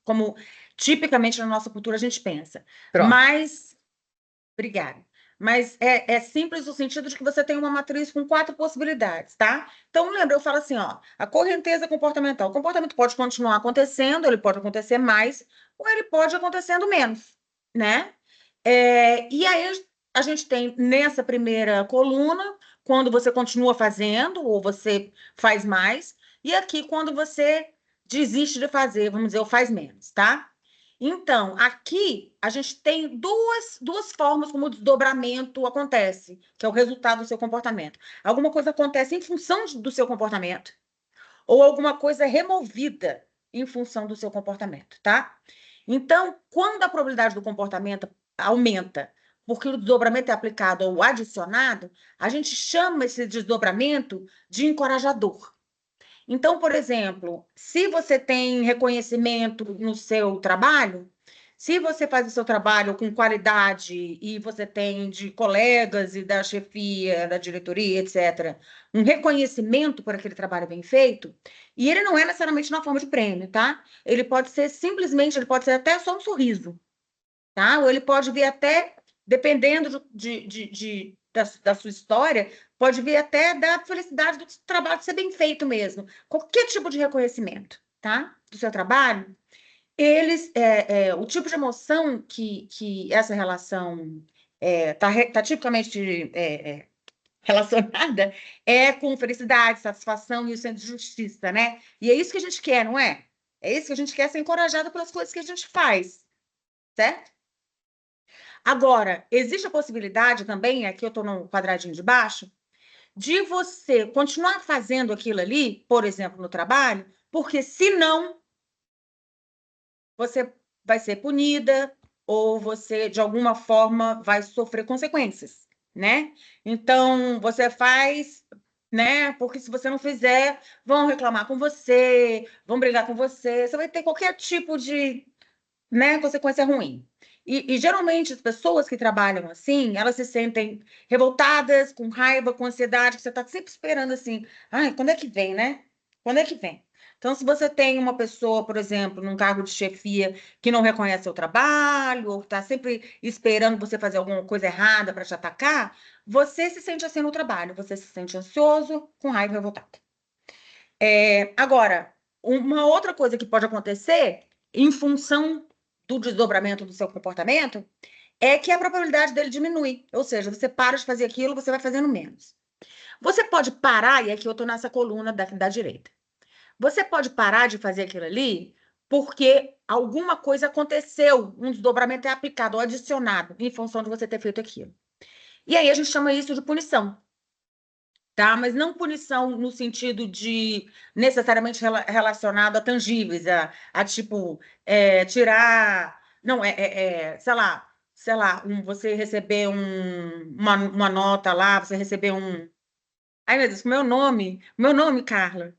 como tipicamente na nossa cultura a gente pensa. Pronto. Mas, obrigada. Mas é simples no sentido de que você tem uma matriz com 4 possibilidades, tá? Então, lembra, eu falo assim, ó, a correnteza comportamental. O comportamento pode continuar acontecendo, ele pode acontecer mais, ou ele pode acontecendo menos, né? E aí a gente tem nessa primeira coluna, quando você continua fazendo, ou você faz mais, e aqui quando você desiste de fazer, vamos dizer, ou faz menos, tá? Então, aqui a gente tem duas formas como o desdobramento acontece, que é o resultado do seu comportamento. Alguma coisa acontece em função do seu comportamento, ou alguma coisa é removida em função do seu comportamento, tá? Então, quando a probabilidade do comportamento aumenta, porque o desdobramento é aplicado ou adicionado, a gente chama esse desdobramento de encorajador. Então, por exemplo, se você tem reconhecimento no seu trabalho, se você faz o seu trabalho com qualidade e você tem de colegas e da chefia, da diretoria, etc., um reconhecimento por aquele trabalho bem feito, e ele não é necessariamente na forma de prêmio, tá? Ele pode ser simplesmente, ele pode ser até só um sorriso, tá? Ou ele pode vir até, dependendo da sua história, pode vir até da felicidade do trabalho ser bem feito mesmo. Qualquer tipo de reconhecimento, tá? Do seu trabalho, o tipo de emoção que essa relação tá tipicamente relacionada com felicidade, satisfação e o senso de justiça, né? E é isso que a gente quer, não é? É isso que a gente quer, ser encorajado pelas coisas que a gente faz, certo? Agora, existe a possibilidade também, aqui eu estou no quadradinho de baixo, de você continuar fazendo aquilo ali, por exemplo, no trabalho, porque senão você vai ser punida ou você, de alguma forma, vai sofrer consequências, né? Então, você faz, né? Porque se você não fizer, vão reclamar com você, vão brigar com você, você vai ter qualquer tipo de, né, consequência ruim. E geralmente as pessoas que trabalham assim, elas se sentem revoltadas, com raiva, com ansiedade, que você está sempre esperando assim, ai, quando é que vem, né? Quando é que vem? Então, se você tem uma pessoa, por exemplo, num cargo de chefia que não reconhece seu trabalho, ou está sempre esperando você fazer alguma coisa errada para te atacar, você se sente assim no trabalho, você se sente ansioso, com raiva e revoltado. Agora, uma outra coisa que pode acontecer, em função do desdobramento do seu comportamento, é que a probabilidade dele diminui. Ou seja, você para de fazer aquilo, você vai fazendo menos. Você pode parar, e aqui eu estou nessa coluna da direita. Você pode parar de fazer aquilo ali porque alguma coisa aconteceu, um desdobramento é aplicado ou adicionado em função de você ter feito aquilo. E aí a gente chama isso de punição. Tá? Mas não punição no sentido de necessariamente relacionado a tangíveis, a tipo, tirar. Não, sei lá, você receber uma nota lá, você receber um. Ai, meu Deus, meu nome, Carla.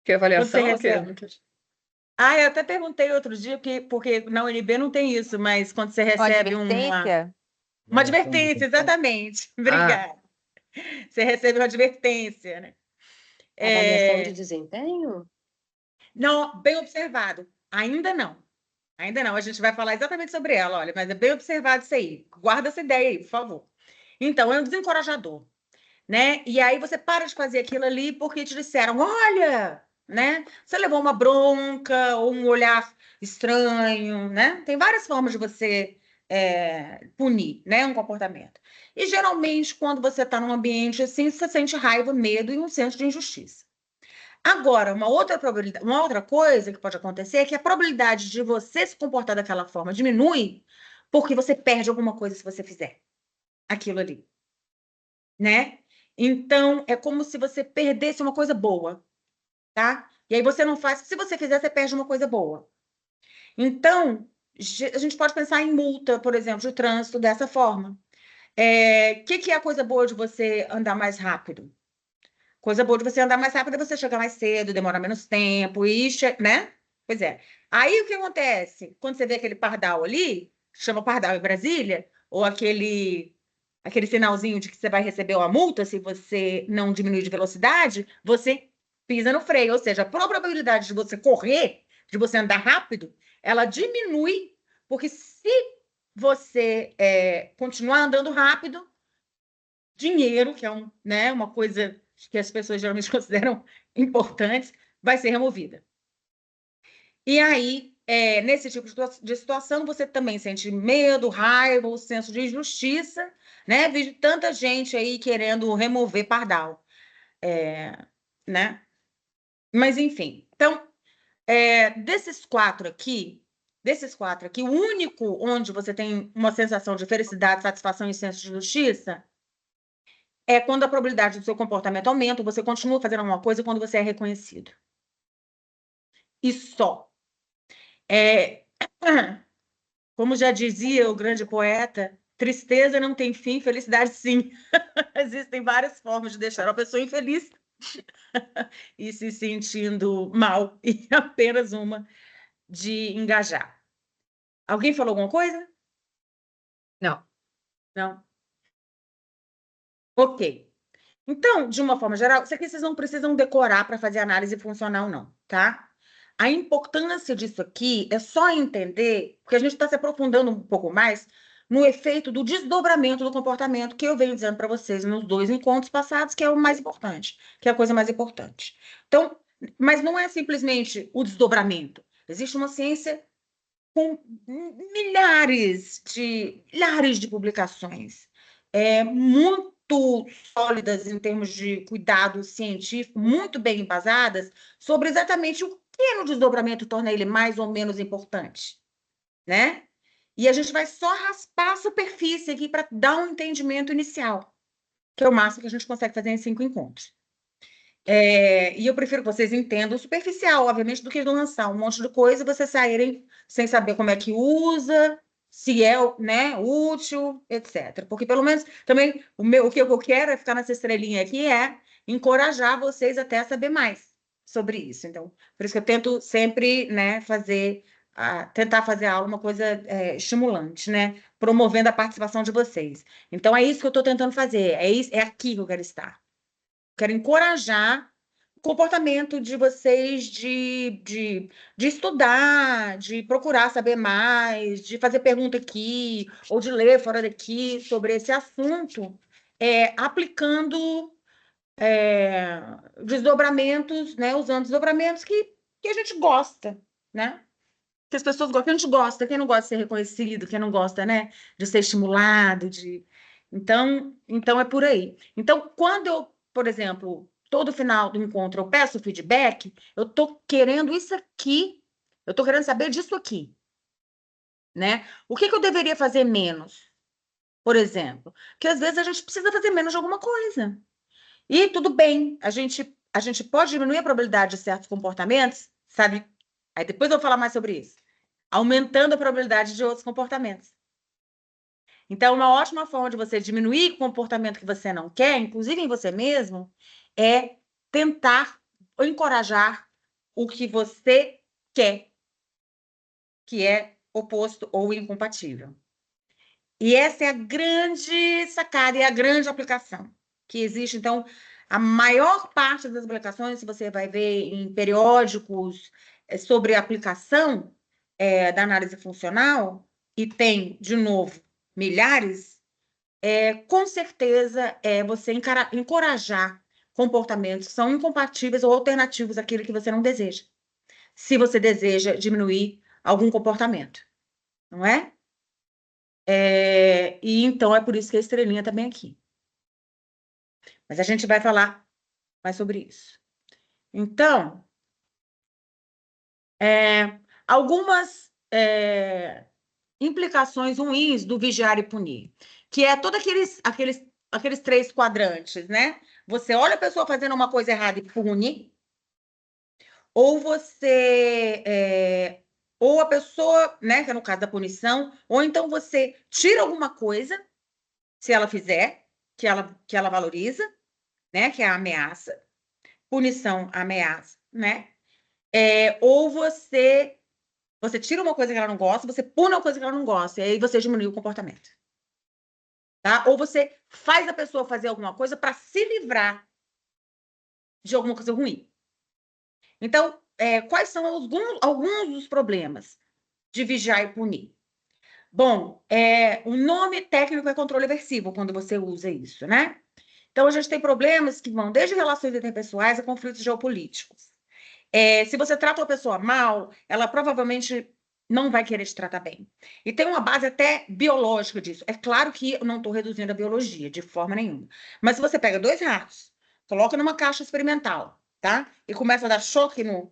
Que Quando você avaliação? recebe. Ah, eu até perguntei outro dia, porque na UNB não tem isso, mas quando você Uma recebe advertência? uma advertência, exatamente. Obrigada. Você recebe uma advertência, né? Avaliação de desempenho? Não, bem observado. Ainda não. Ainda não. A gente vai falar exatamente sobre ela, olha, mas é bem observado isso aí. Guarda essa ideia aí, por favor. Então, é um desencorajador, né? E aí você para de fazer aquilo ali porque te disseram, olha, né? Você levou uma bronca ou um olhar estranho, né? Tem várias formas de você punir, né? Um comportamento. E geralmente, quando você está num ambiente assim, você sente raiva, medo e um senso de injustiça. Agora, uma outra coisa que pode acontecer é que a probabilidade de você se comportar daquela forma diminui porque você perde alguma coisa se você fizer aquilo ali, né? Então, é como se você perdesse uma coisa boa, tá? E aí você não faz, se você fizer, você perde uma coisa boa. Então, a gente pode pensar em multa, por exemplo, de trânsito dessa forma. O que é a coisa boa de você andar mais rápido? Coisa boa de você andar mais rápido é você chegar mais cedo, demorar menos tempo, né? Pois é. Aí o que acontece? Quando você vê aquele pardal ali, chama pardal em Brasília, ou aquele sinalzinho de que você vai receber uma multa se você não diminuir de velocidade, você pisa no freio. Ou seja, a probabilidade de você correr de você andar rápido, ela diminui, porque se você continuar andando rápido, dinheiro, que é né, uma coisa que as pessoas geralmente consideram importante, vai ser removida. E aí, nesse tipo de situação, você também sente medo, raiva, o senso de injustiça, né? Vejo tanta gente aí querendo remover pardal, né? Mas, enfim. Então, desses quatro aqui, o único onde você tem uma sensação de felicidade, satisfação e senso de justiça é quando a probabilidade do seu comportamento aumenta, você continua fazendo alguma coisa quando você é reconhecido. E só. Como já dizia o grande poeta, tristeza não tem fim, felicidade sim. Existem várias formas de deixar uma pessoa infeliz e se sentindo mal, e apenas uma de engajar. Alguém falou alguma coisa? Não. Não? Ok. Então, de uma forma geral, isso aqui vocês não precisam decorar para fazer análise funcional, não, tá? A importância disso aqui é só entender, porque a gente está se aprofundando um pouco mais no efeito do desdobramento do comportamento que eu venho dizendo para vocês nos 2 encontros passados, que é o mais importante, que é a coisa mais importante. Então, mas não é simplesmente o desdobramento. Existe uma ciência com milhares de publicações, muito sólidas em termos de cuidado científico, muito bem embasadas, sobre exatamente o que no desdobramento torna ele mais ou menos importante, né? E a gente vai só raspar a superfície aqui para dar um entendimento inicial, que é o máximo que a gente consegue fazer em 5 encontros. E eu prefiro que vocês entendam superficial, obviamente, do que lançar um monte de coisa e vocês saírem sem saber como é que usa, se é, né, útil, etc. Porque, pelo menos, também, o que eu quero é ficar nessa estrelinha aqui, encorajar vocês até a saber mais sobre isso. Então, por isso que eu tento sempre, né, tentar fazer a aula uma coisa estimulante, né, promovendo a participação de vocês. Então, é isso que eu estou tentando fazer, é aqui que eu quero estar. Quero encorajar o comportamento de vocês de estudar, de procurar saber mais, de fazer pergunta aqui, ou de ler fora daqui sobre esse assunto, aplicando desdobramentos, né? Usando desdobramentos que a gente gosta, né? Que as pessoas gostam, que a gente gosta, quem não gosta de ser reconhecido, quem não gosta, né, de ser estimulado, então é por aí. Então, quando eu, por exemplo, todo final do encontro eu peço feedback, eu estou querendo isso aqui, eu estou querendo saber disso aqui, né? O que eu deveria fazer menos, por exemplo? Porque às vezes a gente precisa fazer menos de alguma coisa. E tudo bem, a gente pode diminuir a probabilidade de certos comportamentos, sabe? Aí depois eu vou falar mais sobre isso, aumentando a probabilidade de outros comportamentos. Então, uma ótima forma de você diminuir o comportamento que você não quer, inclusive em você mesmo, é tentar encorajar o que você quer, que é oposto ou incompatível. E essa é a grande sacada e a grande aplicação que existe. Então, a maior parte das aplicações, se você vai ver em periódicos sobre a aplicação da análise funcional, e tem, de novo, milhares, com certeza você encorajar comportamentos que são incompatíveis ou alternativos àquilo que você não deseja. Se você deseja diminuir algum comportamento, não é? E então é por isso que a estrelinha também é aqui. Mas a gente vai falar mais sobre isso. Então, algumas implicações ruins do vigiar e punir, que é todos aqueles 3 quadrantes, né? Você olha a pessoa fazendo uma coisa errada e pune, ou ou a pessoa, né, que é no caso da punição, ou então você tira alguma coisa, se ela fizer, que ela valoriza, né, que é a ameaça, punição, ameaça, né? Ou você tira uma coisa que ela não gosta, você pune uma coisa que ela não gosta, e aí você diminui o comportamento. Tá? Ou você faz a pessoa fazer alguma coisa para se livrar de alguma coisa ruim. Então, quais são alguns dos problemas de vigiar e punir? Bom, o nome técnico é controle aversivo, quando você usa isso, né? Então, a gente tem problemas que vão desde relações interpessoais a conflitos geopolíticos. Se você trata uma pessoa mal, ela provavelmente não vai querer te tratar bem. E tem uma base até biológica disso. É claro que eu não estou reduzindo a biologia, de forma nenhuma. Mas se você pega 2 ratos, coloca numa caixa experimental, tá? E começa a dar choque pelo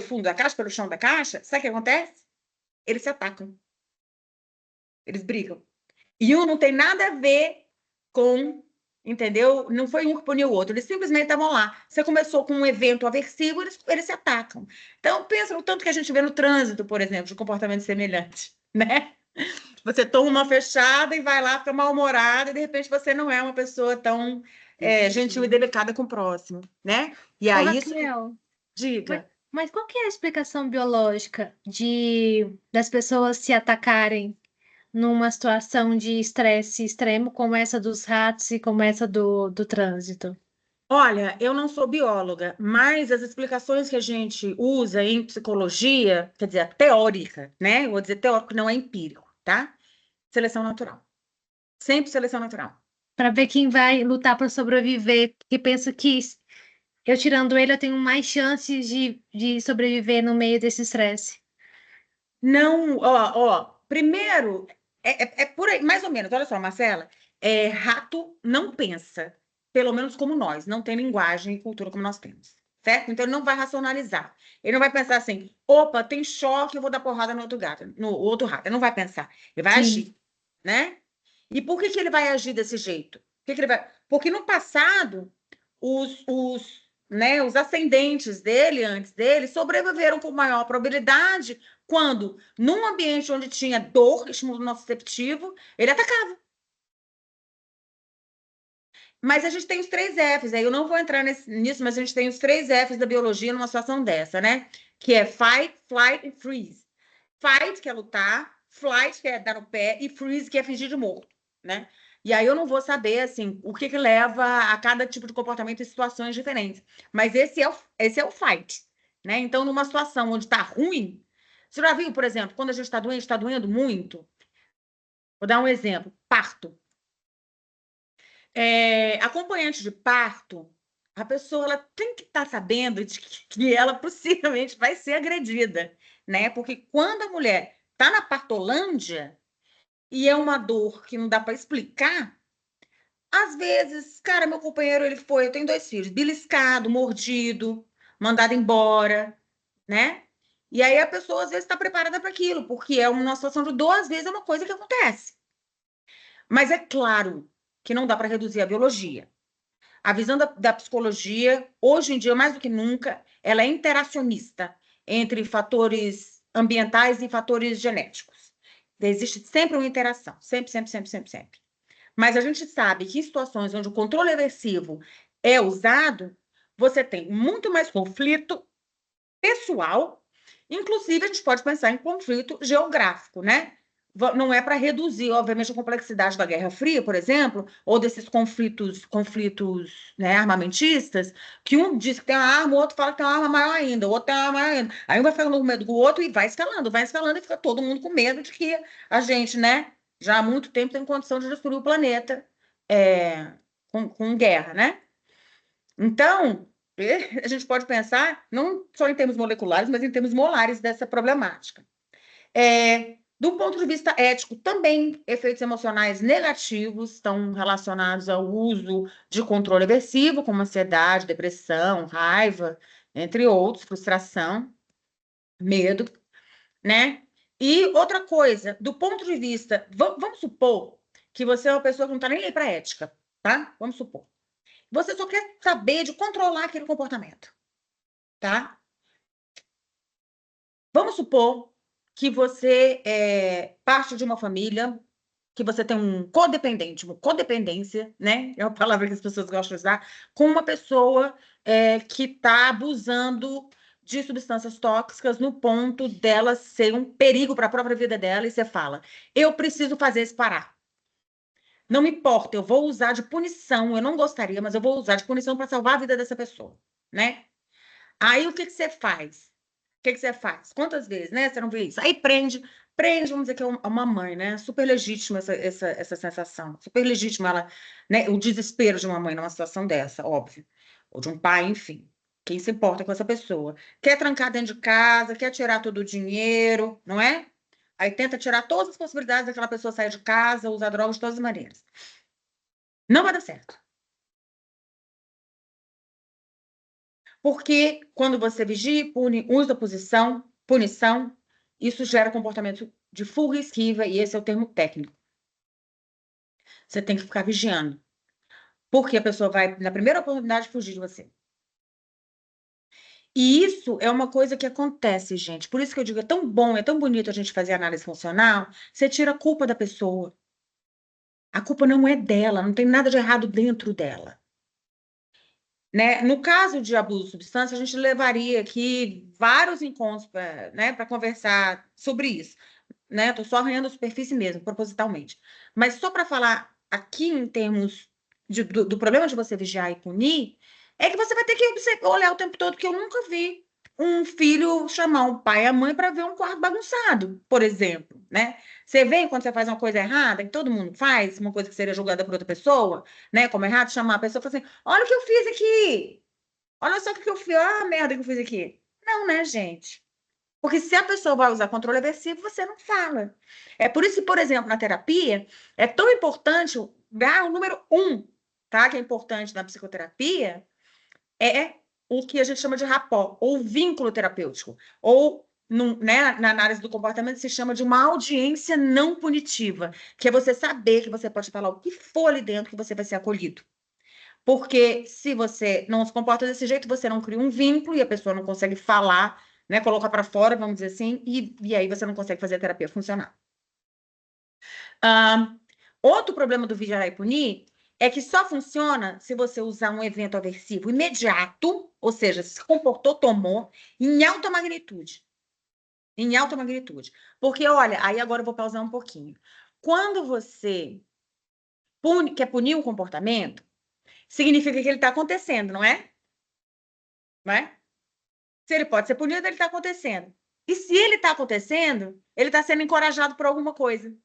fundo da caixa, pelo chão da caixa, sabe o que acontece? Eles se atacam. Eles brigam. E um não tem nada a ver com, entendeu? Não foi um que puniu o outro, eles simplesmente estavam lá. Você começou com um evento aversivo, eles se atacam. Então, pensa no tanto que a gente vê no trânsito, por exemplo, de comportamento semelhante, né? Você toma uma fechada e vai lá, fica mal-humorada, e de repente você não é uma pessoa tão gentil e delicada com o próximo, né? E Ô, aí, Raquel, diga. mas qual que é a explicação biológica das pessoas se atacarem numa situação de estresse extremo como essa dos ratos e como essa do trânsito? Olha, eu não sou bióloga, mas as explicações que a gente usa em psicologia, quer dizer, a teórica, né? Eu vou dizer teórico, não é empírico, tá? Seleção natural. Sempre seleção natural. Para ver quem vai lutar para sobreviver, que pensa que eu tirando ele, eu tenho mais chances de sobreviver no meio desse estresse. Não, primeiro, é por aí, mais ou menos, olha só, Marcela, rato não pensa, pelo menos como nós, não tem linguagem e cultura como nós temos, certo? Então ele não vai racionalizar, ele não vai pensar assim, opa, tem choque, eu vou dar porrada no outro gato, no outro rato, ele não vai pensar, ele vai Sim. agir, né? E por que ele vai agir desse jeito? Porque no passado, os ascendentes dele, antes dele, sobreviveram com maior probabilidade quando, num ambiente onde tinha dor, estímulo nociceptivo, ele atacava. Mas a gente tem os 3 Fs, aí eu não vou entrar nisso, mas a gente tem os 3 Fs da biologia numa situação dessa, né? Que é fight, flight e freeze. Fight, que é lutar, flight, que é dar no pé, e freeze, que é fingir de morto, né? E aí eu não vou saber, assim, o que leva a cada tipo de comportamento em situações diferentes. Mas esse é o fight, né? Então, numa situação onde está ruim, você já viu, por exemplo, quando a gente está doendo muito? Vou dar um exemplo, parto. Acompanhante de parto, a pessoa ela tem que estar sabendo de que ela possivelmente vai ser agredida, né? Porque quando a mulher está na partolândia e é uma dor que não dá para explicar, às vezes, cara, meu companheiro, eu tenho 2 filhos, beliscado, mordido, mandado embora, né? E aí a pessoa às vezes está preparada para aquilo, porque é uma situação de dor, às vezes é uma coisa que acontece. Mas é claro que não dá para reduzir a biologia. A visão da psicologia, hoje em dia, mais do que nunca, ela é interacionista entre fatores ambientais e fatores genéticos. Existe sempre uma interação, sempre, sempre, sempre, sempre, sempre. Mas a gente sabe que em situações onde o controle aversivo é usado, você tem muito mais conflito pessoal, inclusive a gente pode pensar em conflito geográfico, né? Não é para reduzir, obviamente, a complexidade da Guerra Fria, por exemplo, ou desses conflitos, né, armamentistas, que um diz que tem uma arma, o outro fala que tem uma arma maior ainda, o outro tem uma arma maior ainda. Aí um vai ficando com medo do outro e vai escalando, e fica todo mundo com medo de que a gente, né, já há muito tempo tem condição de destruir o planeta com guerra, né? Então, a gente pode pensar não só em termos moleculares, mas em termos molares dessa problemática. Do ponto de vista ético, também efeitos emocionais negativos estão relacionados ao uso de controle aversivo, como ansiedade, depressão, raiva, entre outros, frustração, medo, né? E outra coisa, do ponto de vista, vamos supor que você é uma pessoa que não está nem aí para ética, tá? Vamos supor. Você só quer saber de controlar aquele comportamento, tá? Vamos supor que você parte de uma família, que você tem uma codependência, né? É uma palavra que as pessoas gostam de usar, com uma pessoa que está abusando de substâncias tóxicas no ponto dela ser um perigo para a própria vida dela, e você fala, eu preciso fazer isso parar. Não me importa, eu vou usar de punição, eu não gostaria, mas eu vou usar de punição para salvar a vida dessa pessoa, né? Aí o que que você faz? O que que você faz? Quantas vezes, né? Você não vê isso? Aí prende, vamos dizer que é uma mãe, né? Super legítima essa sensação. Super legítima ela, né? O desespero de uma mãe numa situação dessa, óbvio. Ou de um pai, enfim. Quem se importa com essa pessoa? Quer trancar dentro de casa, quer tirar todo o dinheiro, não é? Aí tenta tirar todas as possibilidades daquela pessoa sair de casa, usar drogas de todas as maneiras. Não vai dar certo. Porque quando você vigia, pune, usa punição, isso gera comportamento de fuga e esquiva, e esse é o termo técnico. Você tem que ficar vigiando. Porque a pessoa vai, na primeira oportunidade, fugir de você. E isso é uma coisa que acontece, gente. Por isso que eu digo, é tão bom, é tão bonito a gente fazer análise funcional, você tira a culpa da pessoa. A culpa não é dela, não tem nada de errado dentro dela. Né? No caso de abuso de substância, a gente levaria aqui vários encontros para, né, para conversar sobre isso. Né? Estou só arranhando a superfície mesmo, propositalmente. Mas só para falar aqui em termos do problema de você vigiar e punir, é que você vai ter que olhar o tempo todo, que eu nunca vi um filho chamar um pai e a mãe para ver um quarto bagunçado, por exemplo, né? Você vê quando você faz uma coisa errada, que todo mundo faz, uma coisa que seria julgada por outra pessoa, né? Como errado, chamar a pessoa e falar assim: olha o que eu fiz aqui, olha só o que eu fiz, olha a merda que eu fiz aqui. Não, né, gente? Porque se a pessoa vai usar controle aversivo, você não fala. É por isso que, por exemplo, na terapia, é tão importante, o número 1, tá? Que é importante na psicoterapia, é o que a gente chama de rapport, ou vínculo terapêutico. Ou, né, na análise do comportamento, se chama de uma audiência não punitiva, que é você saber que você pode falar o que for ali dentro, que você vai ser acolhido. Porque se você não se comporta desse jeito, você não cria um vínculo e a pessoa não consegue falar, né, colocar para fora, vamos dizer assim, e aí você não consegue fazer a terapia funcionar. Outro problema do vigiar e punir é que só funciona se você usar um evento aversivo imediato, ou seja, se comportou, tomou, em alta magnitude. Em alta magnitude. Porque, olha, aí agora eu vou pausar um pouquinho. Quando você quer punir um comportamento, significa que ele está acontecendo, não é? Não é? Se ele pode ser punido, ele está acontecendo. E se ele está acontecendo, ele está sendo encorajado por alguma coisa.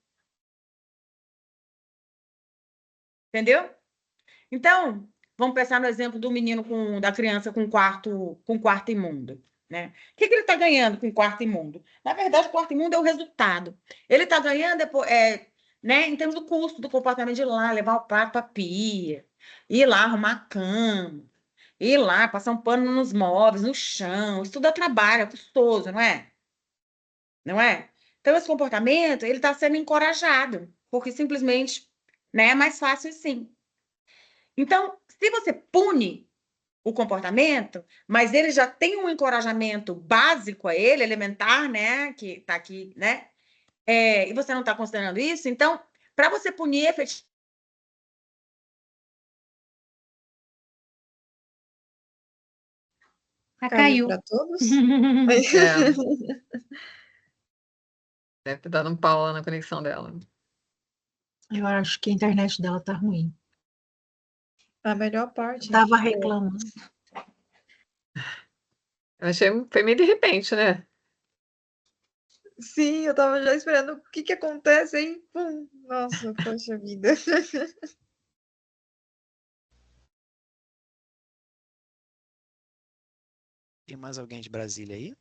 Entendeu? Então, vamos pensar no exemplo do menino da criança com quarto imundo. Né? O que ele está ganhando com quarto imundo? Na verdade, o quarto imundo é o resultado. Ele está ganhando né, em termos do custo do comportamento de ir lá, levar o prato para a pia, ir lá arrumar a cama, ir lá, passar um pano nos móveis, no chão. Isso tudo é trabalho, é custoso, não é? Não é? Então, esse comportamento, ele está sendo encorajado, porque simplesmente, né, é mais fácil assim. Então, se você pune o comportamento, mas ele já tem um encorajamento básico a ele, elementar, né, que está aqui, né, e você não está considerando isso, então, para você punir efetivamente. Caiu. Para todos? É. Deve ter dado um pau lá na conexão dela. Eu acho que a internet dela tá ruim. A melhor parte. Tava reclamando. Eu achei, foi meio de repente, né? Sim, eu tava já esperando o que acontece, hein? Pum. Nossa, poxa vida. Tem mais alguém de Brasília aí?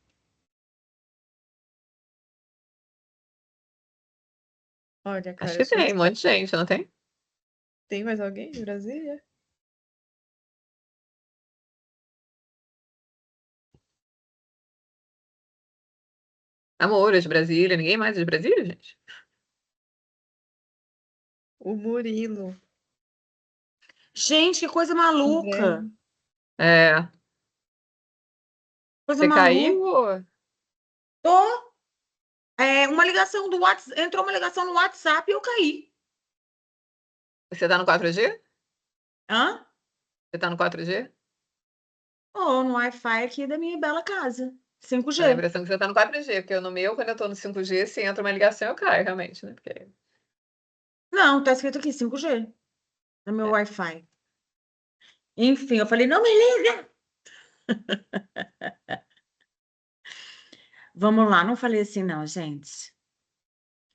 Olha, cara, Acho que tem, um monte de gente, não tem? Tem mais alguém de Brasília? Amor, de Brasília, ninguém mais é de Brasília, gente? O Murilo. Gente, que coisa maluca! É. Coisa Você maluca. caiu? Tô. Uma ligação do WhatsApp, entrou uma ligação no WhatsApp e eu caí. Você tá no 4G? Hã? Você tá no 4G? Oh, no Wi-Fi aqui da minha bela casa. Dá a 5G. impressão que você tá no 4G, porque no meu, quando eu tô no 5G, se entra uma ligação, eu caio, realmente, né? Porque... Não, tá escrito aqui 5G. No meu É. Wi-Fi. Enfim, eu falei, não me liga! Vamos lá, não falei assim, não, gente.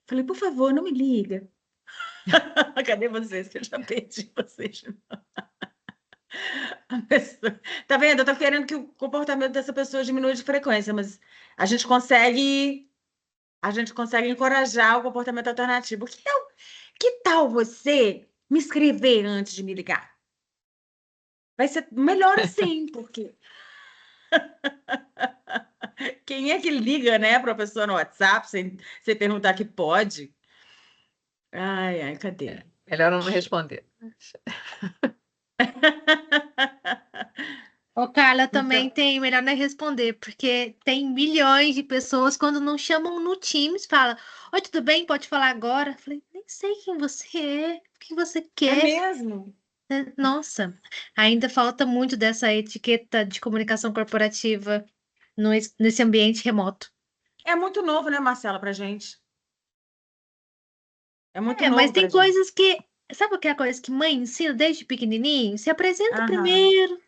Falei, por favor, não me liga. Cadê vocês? Que eu já perdi vocês. A pessoa- Tá vendo? Eu tô querendo que o comportamento dessa pessoa diminua de frequência, mas a gente consegue, a gente consegue encorajar o comportamento alternativo. Que tal você me escrever antes de me ligar? Vai ser melhor assim, porque quem é que liga, né, para a pessoa no WhatsApp sem perguntar que pode? Ai, ai, cadê? Melhor não responder. Ô, Carla, Então, também tem, melhor não é responder, porque tem milhões de pessoas quando não chamam no Teams, fala, oi, tudo bem? Pode falar agora? Eu falei, nem sei quem você é, o que você é quer. mesmo? Nossa, ainda falta muito dessa etiqueta de comunicação corporativa nesse ambiente remoto. É muito novo, né, Marcela, pra gente? É muito É, mas novo pra tem gente. coisas que, sabe aquela coisa que mãe ensina desde pequenininho? Se apresenta Aham. primeiro.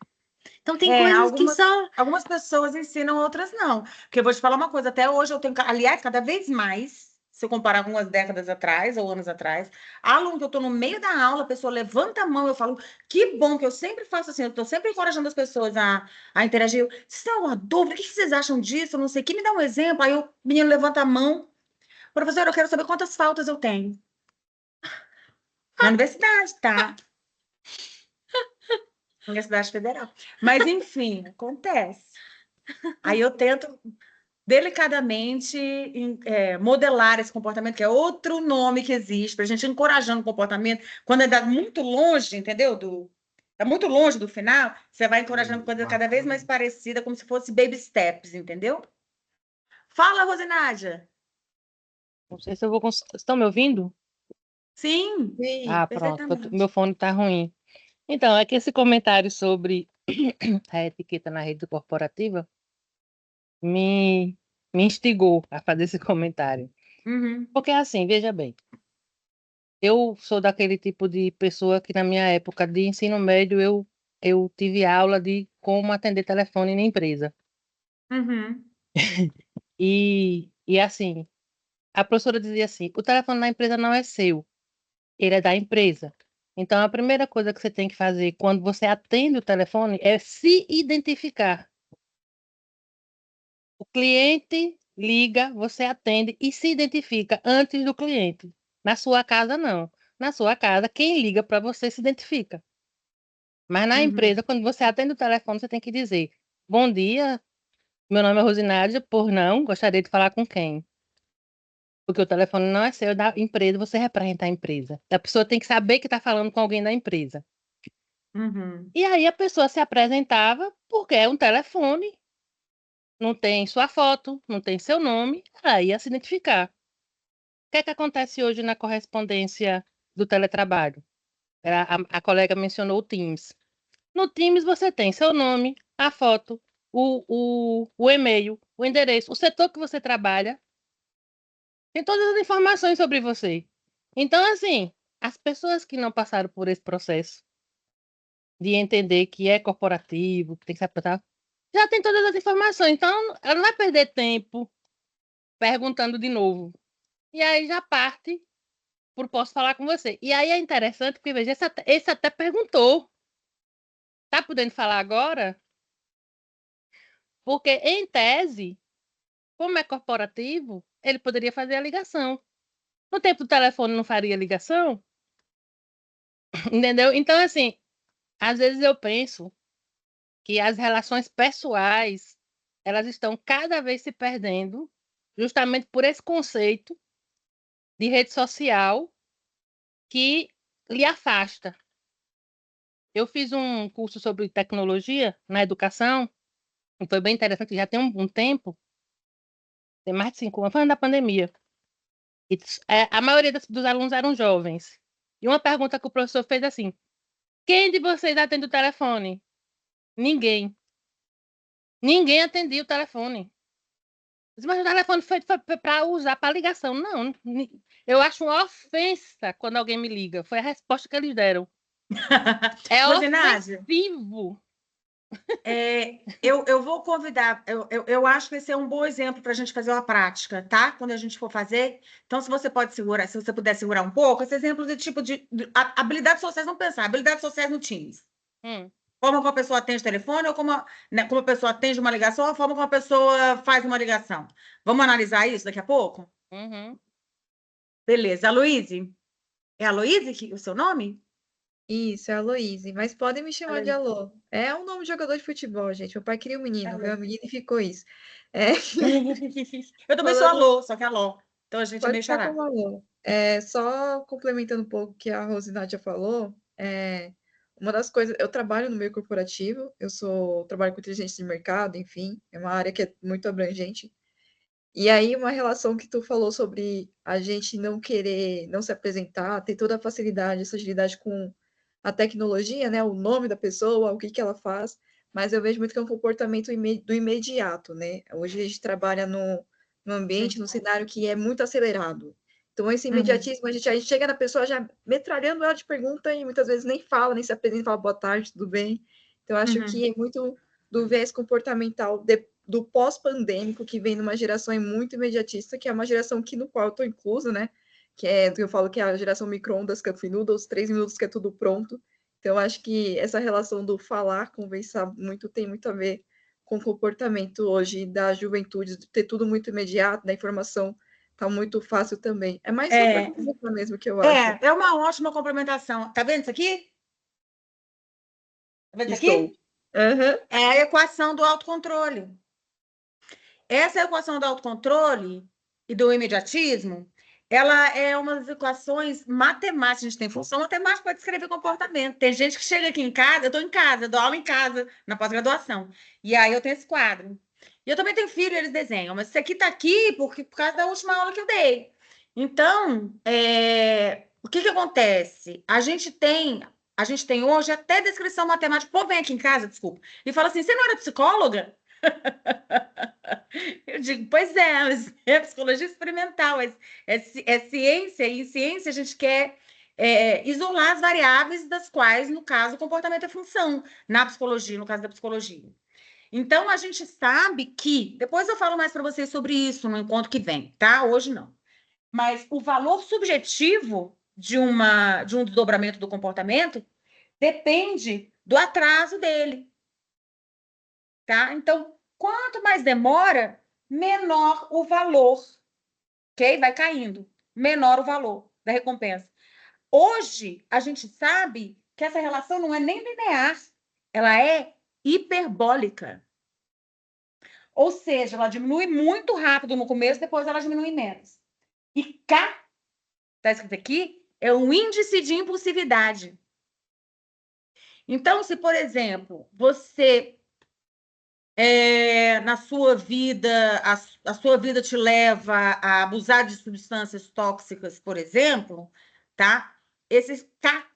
Então tem É, coisas que só algumas pessoas ensinam, outras não. Porque eu vou te falar uma coisa, até hoje eu tenho, aliás, cada vez mais, se eu comparar algumas décadas atrás ou anos atrás, aluno que eu estou no meio da aula, a pessoa levanta a mão, eu falo, que bom que eu sempre faço assim, eu estou sempre encorajando as pessoas a interagir. Se tem alguma dúvida, o que vocês acham disso? Eu não sei, que me dá um exemplo. Aí o menino levanta a mão, professor, eu quero saber quantas faltas eu tenho. Na universidade, tá? Universidade Federal. Mas, enfim, acontece. Aí eu tento delicadamente modelar esse comportamento, que é outro nome que existe, para a gente encorajando o comportamento, quando é muito longe, entendeu? É muito longe do final, você vai encorajando coisa cada vez mais parecida, como se fosse baby steps, entendeu? Fala, Rosinádia. Não sei se eu vou conseguir. Estão me ouvindo? Sim, Sim. Ah, pronto, que perfeitamente. meu fone tá ruim. Então, é que esse comentário sobre a etiqueta na rede corporativa me, me instigou a fazer esse comentário. Uhum, Porque, assim, veja bem, eu sou daquele tipo de pessoa que, na minha época de ensino médio, eu tive aula de como atender telefone na empresa. uhum, E assim, a professora dizia assim: o telefone na empresa não é seu, ele é da empresa. Então, a primeira coisa que você tem que fazer quando você atende o telefone é se identificar. O cliente liga, você atende e se identifica antes do cliente. Na sua casa, não. Na sua casa, quem liga para você se identifica. Mas na uhum, empresa, quando você atende o telefone, você tem que dizer: bom dia, meu nome é Rosinádia, por não, gostaria de falar com quem? Porque o telefone não é seu, é da empresa, você representa a empresa. A pessoa tem que saber que está falando com alguém da empresa. uhum, E aí a pessoa se apresentava, porque é um telefone, não tem sua foto, não tem seu nome, ela ia se identificar. O que é que acontece hoje na correspondência do teletrabalho? A colega mencionou o Teams. No Teams você tem seu nome, a foto, o e-mail, o endereço, o setor que você trabalha, tem todas as informações sobre você. Então, assim, as pessoas que não passaram por esse processo de entender que é corporativo, que tem que se apresentar, já tem todas as informações. Então, ela não vai perder tempo perguntando de novo. E aí já parte por posso falar com você. E aí é interessante, porque veja, esse até perguntou. Tá podendo falar agora? Porque, em tese, como é corporativo, ele poderia fazer a ligação. No tempo do telefone não faria ligação? Entendeu? Então, assim, às vezes eu penso que as relações pessoais, elas estão cada vez se perdendo, justamente por esse conceito de rede social que lhe afasta. Eu fiz um curso sobre tecnologia na educação, e foi bem interessante, já tem um tempo, tem mais de 5 anos, foi na pandemia. E, a maioria dos alunos eram jovens. E uma pergunta que o professor fez assim: quem de vocês atende o telefone? Ninguém. Ninguém atendia o telefone. Mas o telefone foi para usar para ligação. Não, eu acho uma ofensa quando alguém me liga. Foi a resposta que eles deram. É Rosinádia, ofensivo. Eu vou convidar, eu acho que esse é um bom exemplo para a gente fazer uma prática, tá? Quando a gente for fazer. Então, se você puder segurar um pouco, esse exemplo de tipo habilidades sociais, vamos pensar, habilidades sociais no Teams. Forma como a pessoa atende o telefone, ou como a pessoa atende uma ligação, ou a forma como a pessoa faz uma ligação. Vamos analisar isso daqui a pouco? Beleza. Aloíse? É Aloíse o seu nome? Isso, é a Aloíse. Mas podem me chamar de Alô. É um nome de jogador de futebol, gente. Meu pai queria um menino, veio a menina e ficou isso. Eu também sou Alô, só que Alô. Então a gente é Pode meio ficar xará. como Alô. Só complementando um pouco o que a Rosinádia falou, uma das coisas, eu trabalho no meio corporativo, trabalho com inteligência de mercado, enfim, é uma área que é muito abrangente. E aí, uma relação que tu falou sobre a gente não querer, não se apresentar, ter toda a facilidade, essa agilidade com a tecnologia, né? O nome da pessoa, o que que ela faz, mas eu vejo muito que é um comportamento do imediato, né? Hoje a gente trabalha no ambiente, num cenário que é muito acelerado. Então, esse imediatismo, a gente chega na pessoa já metralhando ela de pergunta e muitas vezes nem fala, nem se apresenta, fala boa tarde, tudo bem. Então, eu acho que é muito do viés comportamental do pós-pandêmico, que vem numa geração muito imediatista, que é uma geração no qual eu estou inclusa, né? Que eu falo que é a geração micro-ondas, cup noodles, 3 minutos que é tudo pronto. Então, eu acho que essa relação do falar, conversar muito, tem muito a ver com o comportamento hoje da juventude, de ter tudo muito imediato, da informação tá muito fácil também. É mais só para complementar mesmo que eu acho. É uma ótima complementação. Tá vendo isso aqui? Tá vendo isso Estou. aqui? É a equação do autocontrole. Essa equação do autocontrole e do imediatismo, ela é uma das equações matemáticas. A gente tem função matemática para descrever comportamento. Tem gente que chega aqui em casa, eu estou em casa, eu dou aula em casa, na pós-graduação. E aí eu tenho esse quadro. E eu também tenho filho, eles desenham, mas esse aqui está aqui por causa da última aula que eu dei. Então, o que acontece? A gente tem hoje até descrição matemática. O povo vem aqui em casa, desculpa, e fala assim: você não era psicóloga? Eu digo, pois é, mas é psicologia experimental, é ciência, e em ciência a gente quer isolar as variáveis das quais, no caso, o comportamento é função, na psicologia, no caso da psicologia. Então, a gente sabe que, depois eu falo mais para vocês sobre isso no encontro que vem, tá? Hoje não. Mas o valor subjetivo de um desdobramento do comportamento depende do atraso dele, tá? Então, quanto mais demora, menor o valor, ok? Vai caindo, menor o valor da recompensa. Hoje, a gente sabe que essa relação não é nem linear, ela é hiperbólica. Ou seja, ela diminui muito rápido no começo, depois ela diminui menos. E K, está escrito aqui, é um índice de impulsividade. Então, se, por exemplo, você na sua vida, a sua vida te leva a abusar de substâncias tóxicas, por exemplo, tá? Esses K,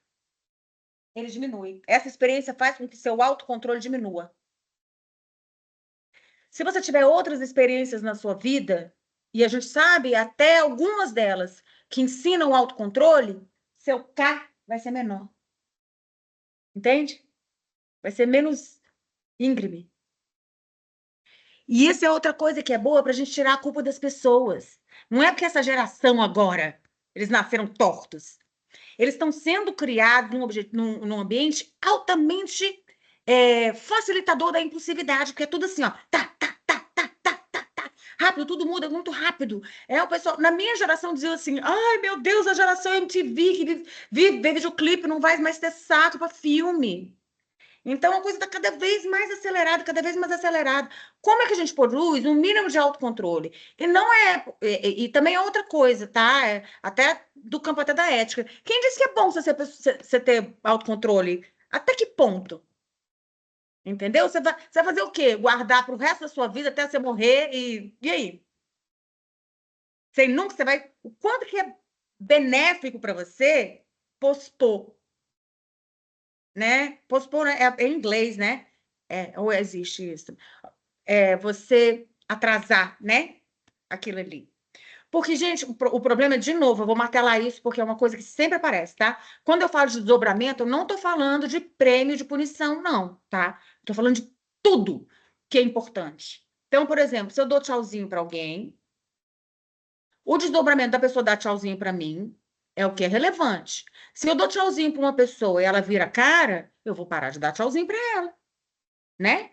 ele diminui. Essa experiência faz com que seu autocontrole diminua. Se você tiver outras experiências na sua vida, e a gente sabe até algumas delas que ensinam o autocontrole, seu K vai ser menor. Entende? Vai ser menos íngreme. E isso é outra coisa que é boa para a gente tirar a culpa das pessoas. Não é porque essa geração agora, eles nasceram tortos. Eles estão sendo criados num ambiente altamente facilitador da impulsividade, porque é tudo assim, ó, rápido, tudo muda muito rápido. O pessoal, na minha geração, dizia assim: ai, meu Deus, a geração MTV que vive videoclipe, não vai mais ter saco para filme. Então, a coisa está cada vez mais acelerada, cada vez mais acelerada. Como é que a gente produz um mínimo de autocontrole? E não e também é outra coisa, tá? Até do campo até da ética. Quem disse que é bom você ter autocontrole? Até que ponto? Entendeu? Você vai fazer o quê? Guardar para o resto da sua vida até você morrer e aí? Você vai. O quanto que é benéfico para você pospor? Né? Pospor é em inglês, né? Ou existe isso? Você atrasar, né? Aquilo ali. Porque, gente, o problema é, de novo, eu vou martelar isso porque é uma coisa que sempre aparece, tá? Quando eu falo de desdobramento, eu não estou falando de prêmio, de punição, não, tá? Estou falando de tudo que é importante. Então, por exemplo, se eu dou tchauzinho para alguém, o desdobramento da pessoa dar tchauzinho para mim é o que é relevante. Se eu dou tchauzinho para uma pessoa e ela vira a cara, eu vou parar de dar tchauzinho para ela, né?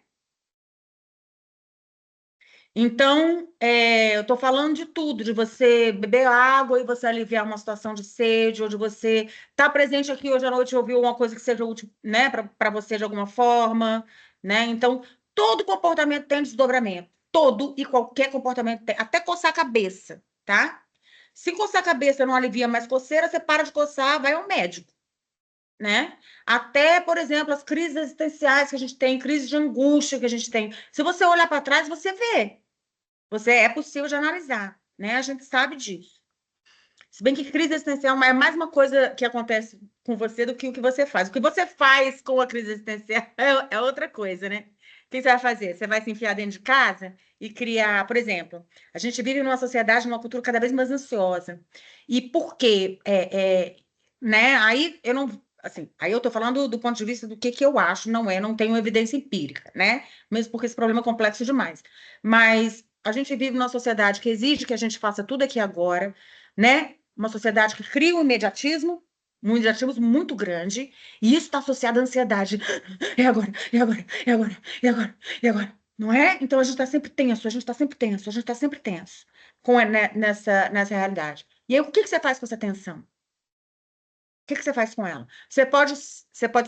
Então, eu estou falando de tudo, de você beber água e você aliviar uma situação de sede, ou de você estar presente aqui hoje à noite e ouvir uma coisa que seja útil, né, para você de alguma forma, né? Então, todo comportamento tem desdobramento. Todo e qualquer comportamento tem, até coçar a cabeça, tá? Se coçar a cabeça não alivia mais coceira, você para de coçar, vai ao médico, né? Até, por exemplo, as crises existenciais que a gente tem, crises de angústia que a gente tem. Se você olhar para trás, você vê. É possível de analisar, né? A gente sabe disso. Se bem que crise existencial é mais uma coisa que acontece com você do que o que você faz. O que você faz com a crise existencial é outra coisa, né? O que você vai fazer? Você vai se enfiar dentro de casa e criar, por exemplo, a gente vive numa sociedade, numa cultura cada vez mais ansiosa. E por quê? Né? Aí eu não, assim, aí eu tô falando do ponto de vista do que eu acho, não tenho evidência empírica, né? Mesmo porque esse problema é complexo demais. Mas a gente vive numa sociedade que exige que a gente faça tudo aqui agora, né? Uma sociedade que cria um imediatismo muito grande, e isso está associado à ansiedade. É agora, é agora, é agora, é agora, é agora. Não é? Então a gente está sempre tenso, a gente está sempre tenso, a gente está sempre tenso nessa realidade. E aí, o que você faz com essa tensão? O que você faz com ela? Você pode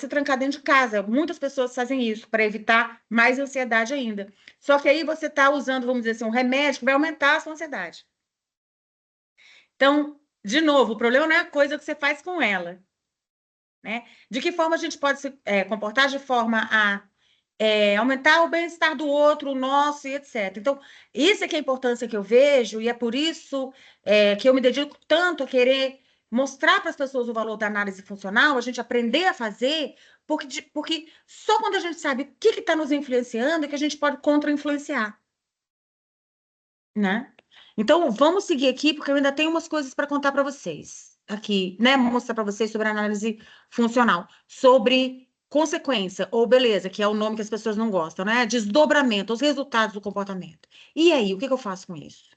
se trancar dentro de casa. Muitas pessoas fazem isso para evitar mais ansiedade ainda. Só que aí você está usando, vamos dizer assim, um remédio que vai aumentar a sua ansiedade. Então, de novo, o problema não é a coisa que você faz com ela, né? De que forma a gente pode se comportar de forma a aumentar o bem-estar do outro, o nosso e etc. Então, isso é que é a importância que eu vejo, e é por isso que eu me dedico tanto a querer mostrar para as pessoas o valor da análise funcional, a gente aprender a fazer, porque só quando a gente sabe o que está nos influenciando é que a gente pode contra-influenciar, né? Então, vamos seguir aqui, porque eu ainda tenho umas coisas para contar para vocês aqui, né? Mostrar para vocês sobre análise funcional, sobre consequência, ou beleza, que é o nome que as pessoas não gostam, né? Desdobramento, os resultados do comportamento. E aí, o que eu faço com isso?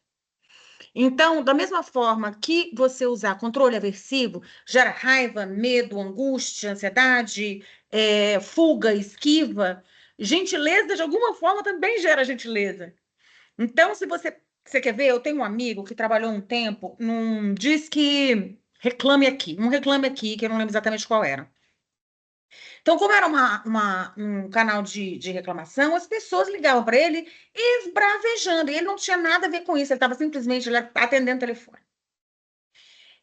Então, da mesma forma que você usar controle aversivo, gera raiva, medo, angústia, ansiedade, fuga, esquiva, gentileza, de alguma forma, também gera gentileza. Então, se você quer ver, eu tenho um amigo que trabalhou um tempo num Disque Reclame Aqui, que eu não lembro exatamente qual era. Então, como era um canal de reclamação, as pessoas ligavam para ele esbravejando, e ele não tinha nada a ver com isso, ele estava simplesmente atendendo o telefone.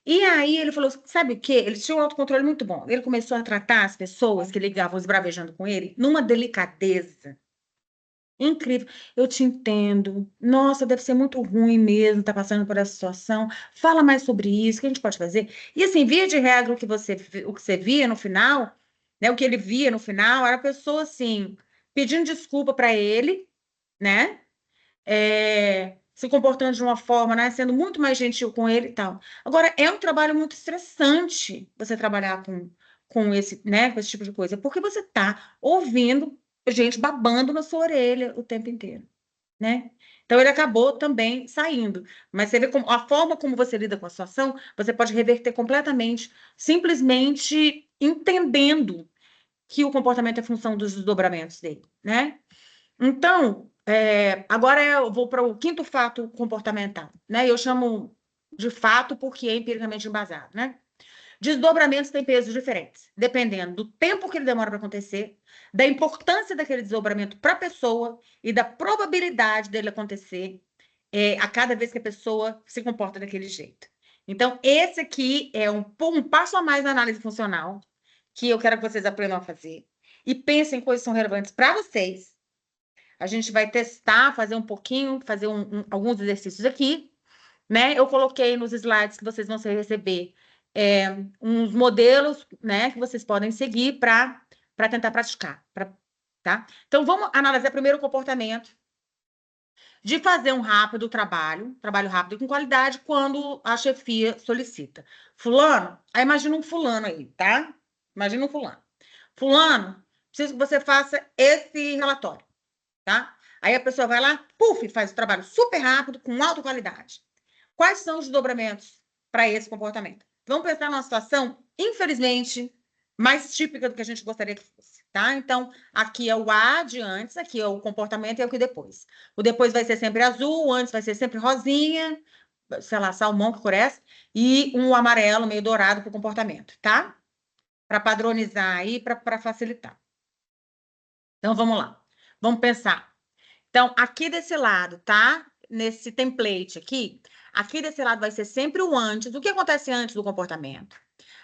E aí ele falou, sabe o quê? Ele tinha um autocontrole muito bom. Ele começou a tratar as pessoas que ligavam esbravejando com ele numa delicadeza incrível. Eu te entendo. Nossa, deve ser muito ruim mesmo estar passando por essa situação. Fala mais sobre isso, o que a gente pode fazer? E assim, via de regra, o que você via no final, né? O que ele via no final era a pessoa assim, pedindo desculpa para ele, né? Se comportando de uma forma, né? Sendo muito mais gentil com ele e tal. Agora, é um trabalho muito estressante você trabalhar com esse, né? Com esse tipo de coisa, porque você está ouvindo gente babando na sua orelha o tempo inteiro, né? Então ele acabou também saindo. Mas você vê como a forma como você lida com a situação, você pode reverter completamente, simplesmente entendendo que o comportamento é função dos desdobramentos dele, né? Então, agora eu vou para o quinto fato comportamental, né? Eu chamo de fato porque é empiricamente embasado, né? Desdobramentos têm pesos diferentes, dependendo do tempo que ele demora para acontecer, da importância daquele desdobramento para a pessoa e da probabilidade dele acontecer a cada vez que a pessoa se comporta daquele jeito. Então, esse aqui é um passo a mais na análise funcional que eu quero que vocês aprendam a fazer e pensem em coisas que são relevantes para vocês. A gente vai testar, fazer um pouquinho, fazer alguns exercícios aqui, né? Eu coloquei nos slides que vocês vão receber uns modelos, né, que vocês podem seguir para tentar praticar, tá? Então, vamos analisar primeiro o comportamento de fazer um rápido trabalho rápido e com qualidade, quando a chefia solicita. Fulano, aí imagina um fulano aí, tá? Imagina um fulano. Fulano, preciso que você faça esse relatório, tá? Aí a pessoa vai lá, puf, faz o trabalho super rápido, com alta qualidade. Quais são os desdobramentos para esse comportamento? Vamos pensar numa situação, infelizmente, mais típica do que a gente gostaria que fosse, tá? Então, aqui é o A de antes, aqui é o comportamento e é o que depois. O depois vai ser sempre azul, o antes vai ser sempre rosinha, sei lá, salmão que parece, e um amarelo meio dourado para o comportamento, tá? Para padronizar aí, para facilitar. Então, vamos lá. Vamos pensar. Então, aqui desse lado, tá? Nesse template aqui desse lado vai ser sempre o antes. O que acontece antes do comportamento?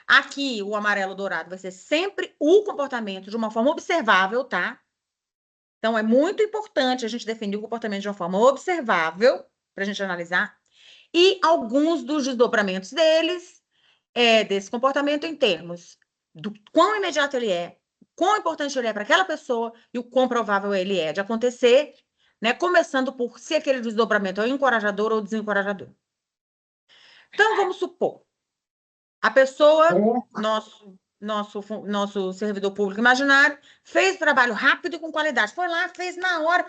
Aqui, o amarelo dourado vai ser sempre o comportamento de uma forma observável, tá? Então, é muito importante a gente definir o comportamento de uma forma observável, para a gente analisar. E alguns dos desdobramentos desse comportamento em termos do quão imediato ele é, quão importante ele é para aquela pessoa e o quão provável ele é de acontecer, né? Começando por se aquele desdobramento é encorajador ou desencorajador. Então, vamos supor, a pessoa, nosso servidor público imaginário, fez o trabalho rápido e com qualidade. Foi lá, fez na hora,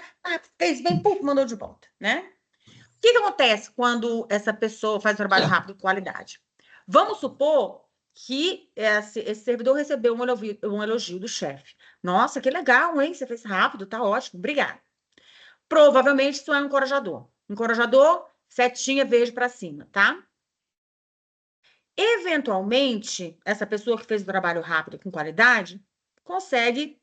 fez bem, puf, mandou de volta, né? O que acontece quando essa pessoa faz o trabalho rápido e com qualidade? Vamos supor que esse servidor recebeu um elogio do chefe. Nossa, que legal, hein? Você fez rápido, tá ótimo, obrigada. Provavelmente isso é um encorajador. Encorajador, setinha verde para cima, tá? Eventualmente, essa pessoa que fez o trabalho rápido com qualidade consegue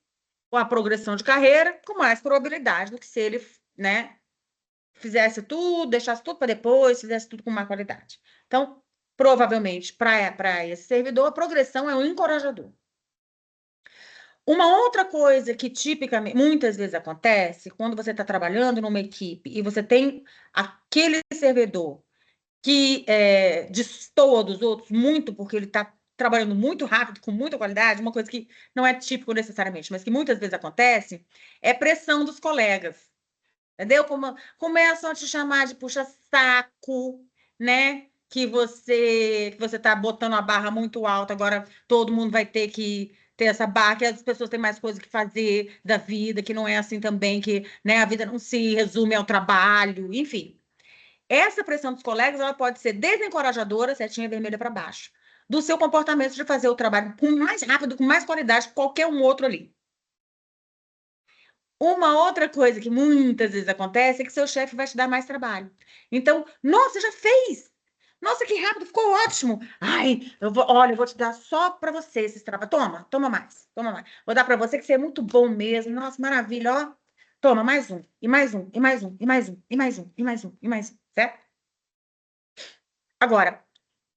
a progressão de carreira com mais probabilidade do que se ele, né, fizesse tudo, deixasse tudo para depois, fizesse tudo com má qualidade. Então, provavelmente, para esse servidor, a progressão é um encorajador. Uma outra coisa que tipicamente, muitas vezes acontece, quando você está trabalhando numa equipe e você tem aquele servidor que destoa dos outros muito, porque ele está trabalhando muito rápido, com muita qualidade, uma coisa que não é típico necessariamente, mas que muitas vezes acontece, é pressão dos colegas. Entendeu? Começam a te chamar de puxa-saco, né? Que você está botando a barra muito alta, agora todo mundo vai ter que ter essa barra, que as pessoas têm mais coisa que fazer da vida, que não é assim também, que, né, a vida não se resume ao trabalho, enfim. Essa pressão dos colegas, ela pode ser desencorajadora, setinha vermelha para baixo, do seu comportamento de fazer o trabalho com mais rápido, com mais qualidade que qualquer um outro ali. Uma outra coisa que muitas vezes acontece é que seu chefe vai te dar mais trabalho. Então, nossa, já fez! Nossa, que rápido, ficou ótimo! Ai, olha, eu vou te dar só para você esse trabalho. Toma mais, toma mais. Vou dar para você que você é muito bom mesmo. Nossa, maravilha, ó. Toma, mais um, e mais um, e mais um, e mais um, e mais um, e mais um, e mais um, certo? Agora,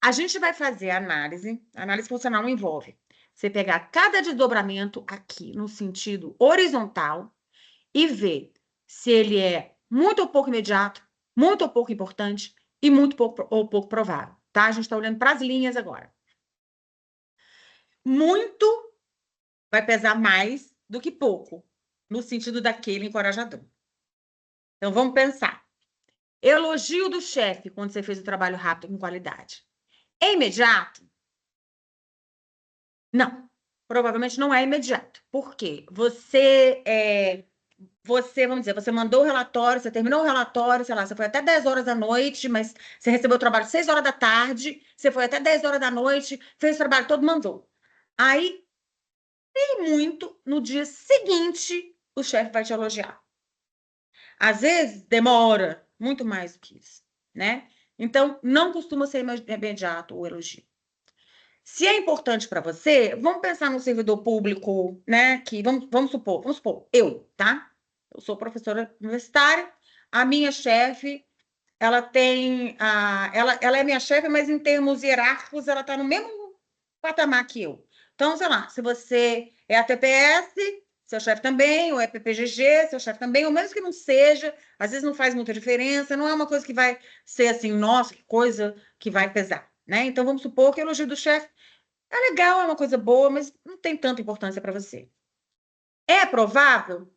a gente vai fazer a análise funcional envolve você pegar cada desdobramento aqui no sentido horizontal e ver se ele é muito ou pouco imediato, muito ou pouco importante e muito pouco ou pouco provável, tá? A gente está olhando para as linhas agora. Muito vai pesar mais do que pouco, no sentido daquele encorajador. Então, vamos pensar. Elogio do chefe quando você fez o trabalho rápido com qualidade. É imediato? Não. Provavelmente não é imediato. Por quê? Vamos dizer, você mandou o relatório, você terminou o relatório, sei lá, você foi até 10 horas da noite, mas você recebeu o trabalho 6 horas da tarde, você foi até 10 horas da noite, fez o trabalho todo, mandou. Aí, nem muito, no dia seguinte, o chefe vai te elogiar. Às vezes, demora muito mais do que isso, né? Então, não costuma ser imediato o elogio. Se é importante para você, vamos pensar no servidor público, né? Que vamos supor, eu, tá? Eu sou professora universitária, a minha chefe, ela é minha chefe, mas em termos hierárquicos, ela está no mesmo patamar que eu. Então, sei lá, se você é a TPS, seu chefe também, ou é PPGG, seu chefe também, ou mesmo que não seja, às vezes não faz muita diferença, não é uma coisa que vai ser assim, nossa, que coisa que vai pesar, né? Então, vamos supor que o elogio do chefe é legal, é uma coisa boa, mas não tem tanta importância para você. É provável,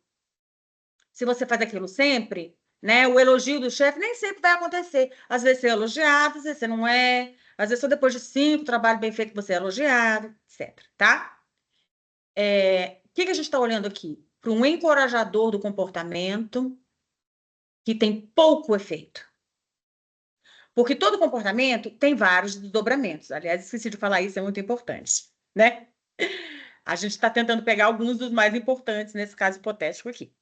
se você faz aquilo sempre, né? O elogio do chefe nem sempre vai acontecer. Às vezes você é elogiado, às vezes você não é. Às vezes só depois de 5 trabalho bem feito que você é elogiado, etc. Tá? O que a gente está olhando aqui? Para um encorajador do comportamento que tem pouco efeito. Porque todo comportamento tem vários desdobramentos. Aliás, esqueci de falar isso, é muito importante, né? A gente está tentando pegar alguns dos mais importantes nesse caso hipotético aqui.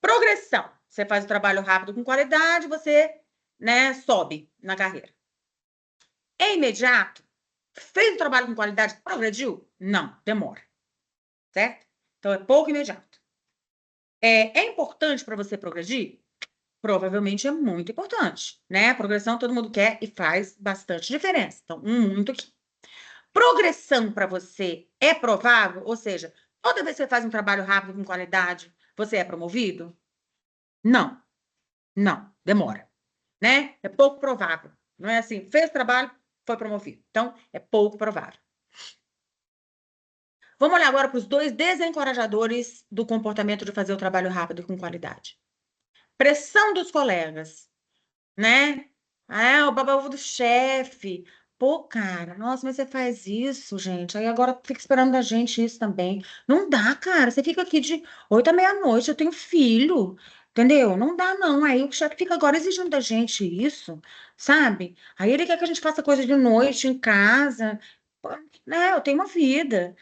Progressão. Você faz o trabalho rápido com qualidade, você, né, sobe na carreira. É imediato? Fez o trabalho com qualidade, progrediu? Não, demora. Certo? Então, é pouco imediato. É importante para você progredir? Provavelmente é muito importante, né? A progressão todo mundo quer e faz bastante diferença. Então, muito aqui. Progressão para você é provável? Ou seja, toda vez que você faz um trabalho rápido com qualidade, você é promovido? Não. Não, demora, né? É pouco provável. Não é assim, fez o trabalho, foi promovido. Então, é pouco provável. Vamos olhar agora para os 2 desencorajadores do comportamento de fazer o trabalho rápido com qualidade. Pressão dos colegas, né? O babau do chefe. Pô, cara, nossa, mas você faz isso, gente. Aí agora fica esperando da gente isso também. Não dá, cara. Você fica aqui de 8 à meia-noite, eu tenho filho. Entendeu? Não dá, não. Aí o chefe fica agora exigindo da gente isso, sabe? Aí ele quer que a gente faça coisa de noite em casa. Pô, né? Eu tenho uma vida.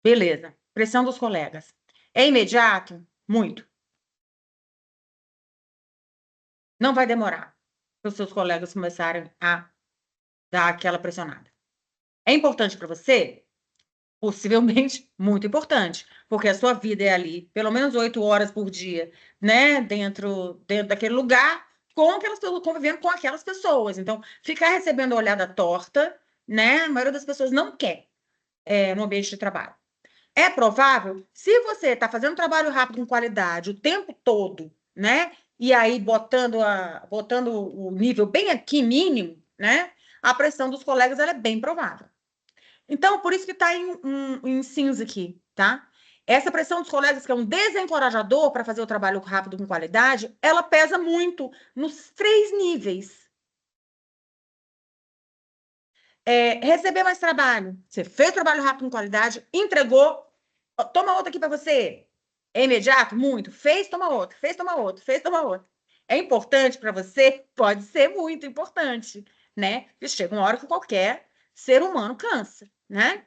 Beleza. Pressão dos colegas. É imediato? Muito. Não vai demorar para os seus colegas começarem a dar aquela pressionada. É importante para você? Possivelmente muito importante, porque a sua vida é ali, pelo menos 8 horas por dia, né? Dentro daquele lugar, com aquelas pessoas, convivendo com aquelas pessoas. Então, ficar recebendo olhada torta, né? A maioria das pessoas não quer no ambiente de trabalho. É provável, se você está fazendo um trabalho rápido com qualidade o tempo todo, né? E aí botando o nível bem aqui mínimo, né? A pressão dos colegas ela é bem provável. Então, por isso que está em cinza aqui, tá? Essa pressão dos colegas, que é um desencorajador para fazer o trabalho rápido com qualidade, ela pesa muito nos 3 níveis. Receber mais trabalho. Você fez o trabalho rápido com qualidade, entregou, toma outro aqui para você. É imediato? Muito. Fez, toma outro. Fez, toma outro. Fez, toma outro. É importante para você? Pode ser muito importante, né? Porque chega uma hora que qualquer ser humano cansa, né?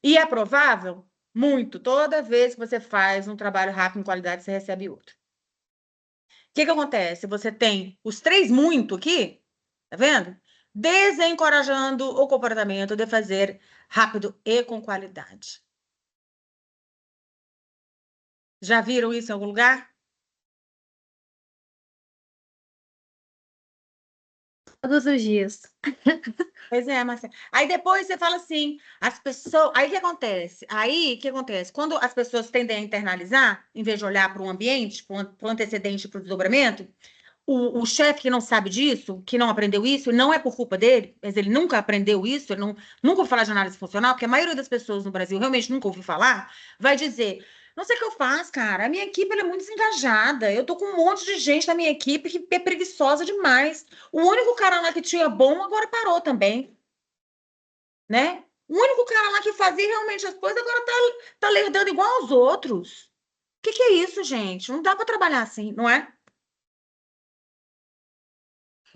E é provável? Muito. Toda vez que você faz um trabalho rápido com qualidade, você recebe outro. O que acontece? Você tem os 3 muito aqui, tá vendo? Desencorajando o comportamento de fazer rápido e com qualidade. Já viram isso em algum lugar? Todos os dias. Pois é, Marcelo. Aí depois você fala assim, as pessoas. Aí o que acontece? Aí o que acontece? Quando as pessoas tendem a internalizar, em vez de olhar para o ambiente, para o antecedente, para o desdobramento, o chefe que não sabe disso, que não aprendeu isso, não é por culpa dele, mas ele nunca aprendeu isso, ele nunca ouviu falar de análise funcional, porque a maioria das pessoas no Brasil realmente nunca ouviu falar, vai dizer. Não sei o que eu faço, cara. A minha equipe ela é muito desengajada. Eu tô com um monte de gente na minha equipe que é preguiçosa demais. O único cara lá que tinha bom agora parou também, né? O único cara lá que fazia realmente as coisas agora tá lerdando igual aos outros. O que é isso, gente? Não dá para trabalhar assim, não é?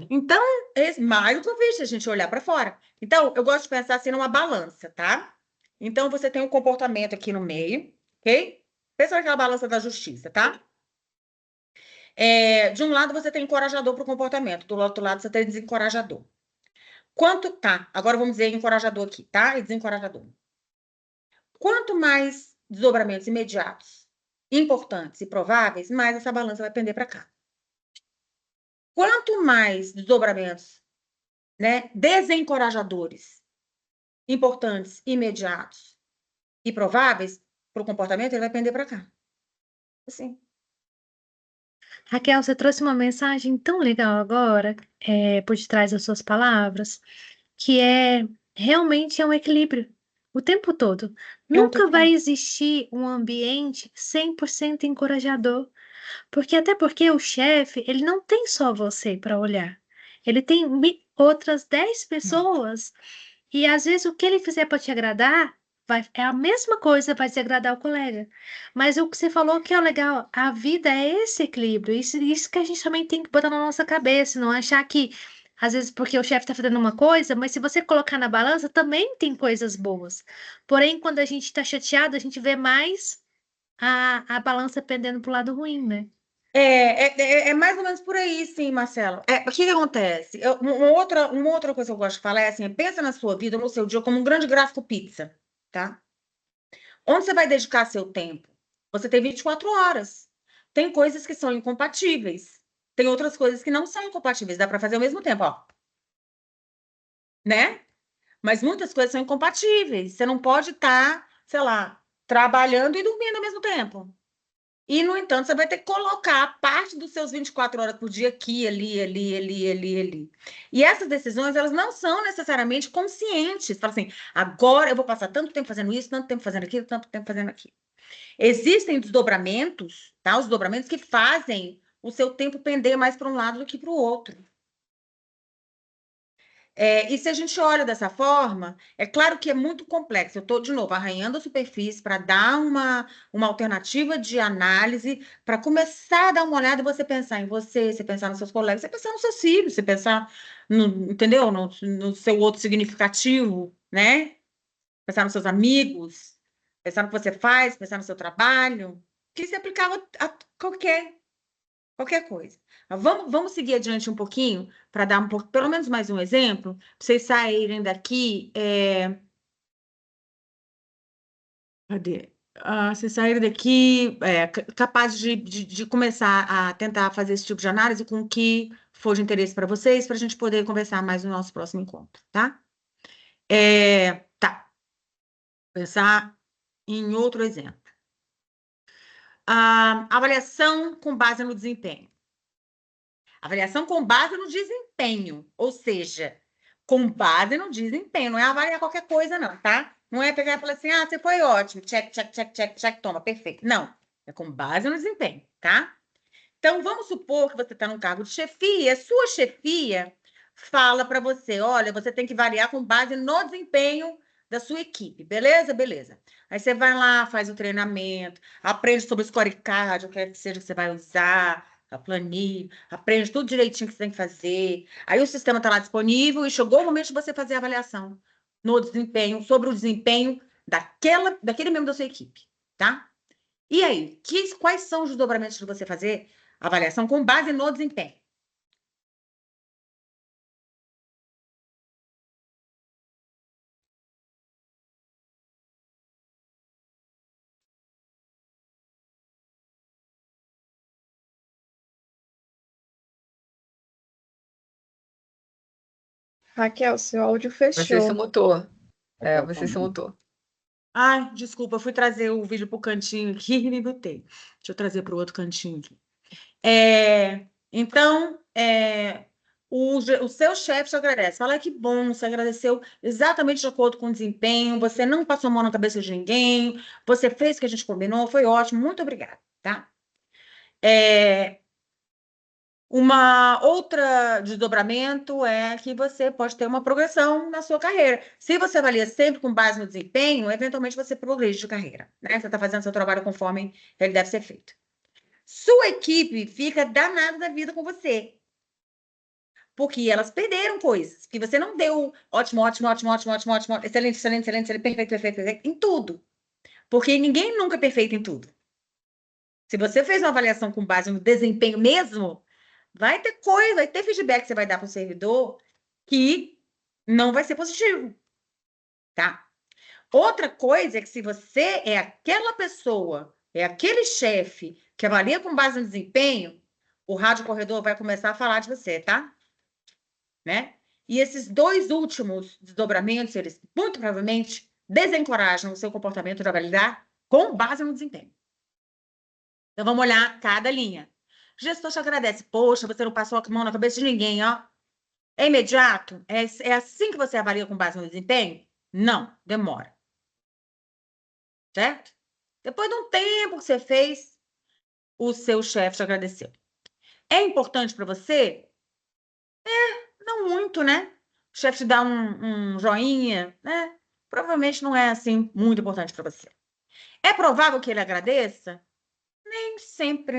Então, mais do que eu vi, se a gente olhar para fora. Então, eu gosto de pensar assim numa balança, tá? Então, você tem um comportamento aqui no meio, ok? Pensa naquela balança da justiça, tá? De um lado você tem encorajador para o comportamento, do outro lado você tem desencorajador. Tá, agora vamos dizer encorajador aqui, tá? E desencorajador. Quanto mais desdobramentos imediatos, importantes e prováveis, mais essa balança vai pender para cá. Quanto mais desdobramentos, né, desencorajadores, importantes, imediatos e prováveis para o comportamento, ele vai pender para cá. Assim. Raquel, você trouxe uma mensagem tão legal agora, por detrás das suas palavras, que realmente é um equilíbrio o tempo todo. Nunca vai existir um ambiente 100% encorajador. Até porque o chefe, ele não tem só você para olhar. Ele tem outras 10 pessoas. E às vezes o que ele fizer para te agradar é a mesma coisa, vai desagradar o colega. Mas o que você falou que é o legal, a vida é esse equilíbrio. Isso que a gente também tem que botar na nossa cabeça, não achar que, às vezes, porque o chefe está fazendo uma coisa, mas se você colocar na balança, também tem coisas boas. Porém, quando a gente está chateado, a gente vê mais a balança pendendo para o lado ruim, né? É mais ou menos por aí, sim, Marcelo. O que que acontece? Uma outra coisa que eu gosto de falar é assim, pensa na sua vida, no seu dia, como um grande gráfico pizza, tá? Onde você vai dedicar seu tempo? Você tem 24 horas. Tem coisas que são incompatíveis. Tem outras coisas que não são incompatíveis. Dá para fazer ao mesmo tempo, ó. Né? Mas muitas coisas são incompatíveis. Você não pode estar, sei lá, trabalhando e dormindo ao mesmo tempo. E, no entanto, você vai ter que colocar parte dos seus 24 horas por dia aqui, ali. E essas decisões, elas não são necessariamente conscientes. Fala assim, agora eu vou passar tanto tempo fazendo isso, tanto tempo fazendo aquilo, tanto tempo fazendo aquilo. Existem desdobramentos, tá? Os desdobramentos que fazem o seu tempo pender mais para um lado do que para o outro. E se a gente olha dessa forma, é claro que é muito complexo. Eu estou, de novo, arranhando a superfície para dar uma alternativa de análise, para começar a dar uma olhada e você pensar em você pensar nos seus colegas, você pensar nos seus filhos, você pensar, entendeu? No seu outro significativo, né? Pensar nos seus amigos, pensar no que você faz, pensar no seu trabalho, que se aplicava a qualquer coisa. Mas vamos seguir adiante um pouquinho para dar pelo menos mais um exemplo, para vocês saírem daqui. Cadê? Vocês saírem daqui capazes de começar a tentar fazer esse tipo de análise com o que for de interesse para vocês, para a gente poder conversar mais no nosso próximo encontro, tá? Tá. Pensar em outro exemplo. Avaliação com base no desempenho. Avaliação com base no desempenho, ou seja, com base no desempenho, não é avaliar qualquer coisa, não, tá? Não é pegar e falar assim, você foi ótimo, check, toma, perfeito. Não, é com base no desempenho, tá? Então, vamos supor que você está num cargo de chefia, a sua chefia fala para você, olha, você tem que avaliar com base no desempenho da sua equipe, beleza? Beleza. Aí você vai lá, faz o treinamento, aprende sobre o scorecard, o que seja que você vai usar, a planilha, aprende tudo direitinho que você tem que fazer. Aí o sistema está lá disponível e chegou o momento de você fazer a avaliação no desempenho, sobre o desempenho daquele membro da sua equipe, tá? E aí, quais são os desdobramentos de você fazer avaliação com base no desempenho? Raquel, seu áudio Você se fechou. mutou. Você se mutou. Ai, desculpa, eu fui trazer o vídeo para o cantinho aqui e me botei. Deixa eu trazer para o outro cantinho aqui. Então, o seu chefe te agradece. Fala que bom, você agradeceu exatamente de acordo com o desempenho, você não passou a mão na cabeça de ninguém, você fez o que a gente combinou, foi ótimo, muito obrigada, tá? Uma outra desdobramento é que você pode ter uma progressão na sua carreira. Se você avalia sempre com base no desempenho, eventualmente você progride de carreira, né? Você está fazendo seu trabalho conforme ele deve ser feito. Sua equipe fica danada da vida com você. Porque elas perderam coisas. Que você não deu ótimo, excelente, perfeito, em tudo. Porque ninguém nunca é perfeito em tudo. Se você fez uma avaliação com base no desempenho mesmo, vai ter coisa, vai ter feedback que você vai dar para o servidor que não vai ser positivo, tá? Outra coisa é que se você é aquela pessoa, é aquele chefe que avalia com base no desempenho, o rádio corredor vai começar a falar de você, tá? Né? E esses dois últimos desdobramentos, eles muito provavelmente desencorajam o seu comportamento de avaliar com base no desempenho. Então, vamos olhar cada linha. O gestor te agradece. Poxa, você não passou a mão na cabeça de ninguém, ó. É imediato? É assim que você avalia com base no desempenho? Não, demora. Certo? Depois de um tempo que você fez, o seu chefe te agradeceu. É importante para você? Não muito, né? O chefe te dá um joinha, né? Provavelmente não é assim muito importante para você. É provável que ele agradeça? Nem sempre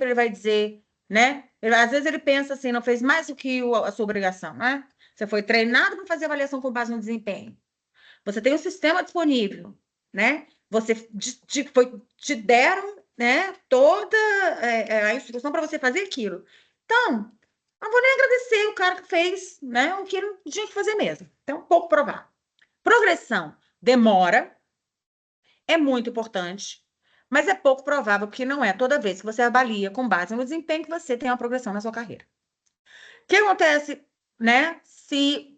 ele vai dizer, né? Às vezes ele pensa assim, não fez mais do que a sua obrigação, né? Você foi treinado para fazer avaliação com base no desempenho. Você tem um sistema disponível, né? Você te deram, né, toda a instrução para você fazer aquilo. Então, não vou nem agradecer o cara que fez, né, o que ele tinha que fazer mesmo. Então, pouco provável. Progressão demora, é muito importante, mas é pouco provável, porque não é toda vez que você avalia com base no desempenho que você tem uma progressão na sua carreira. O que acontece, né, se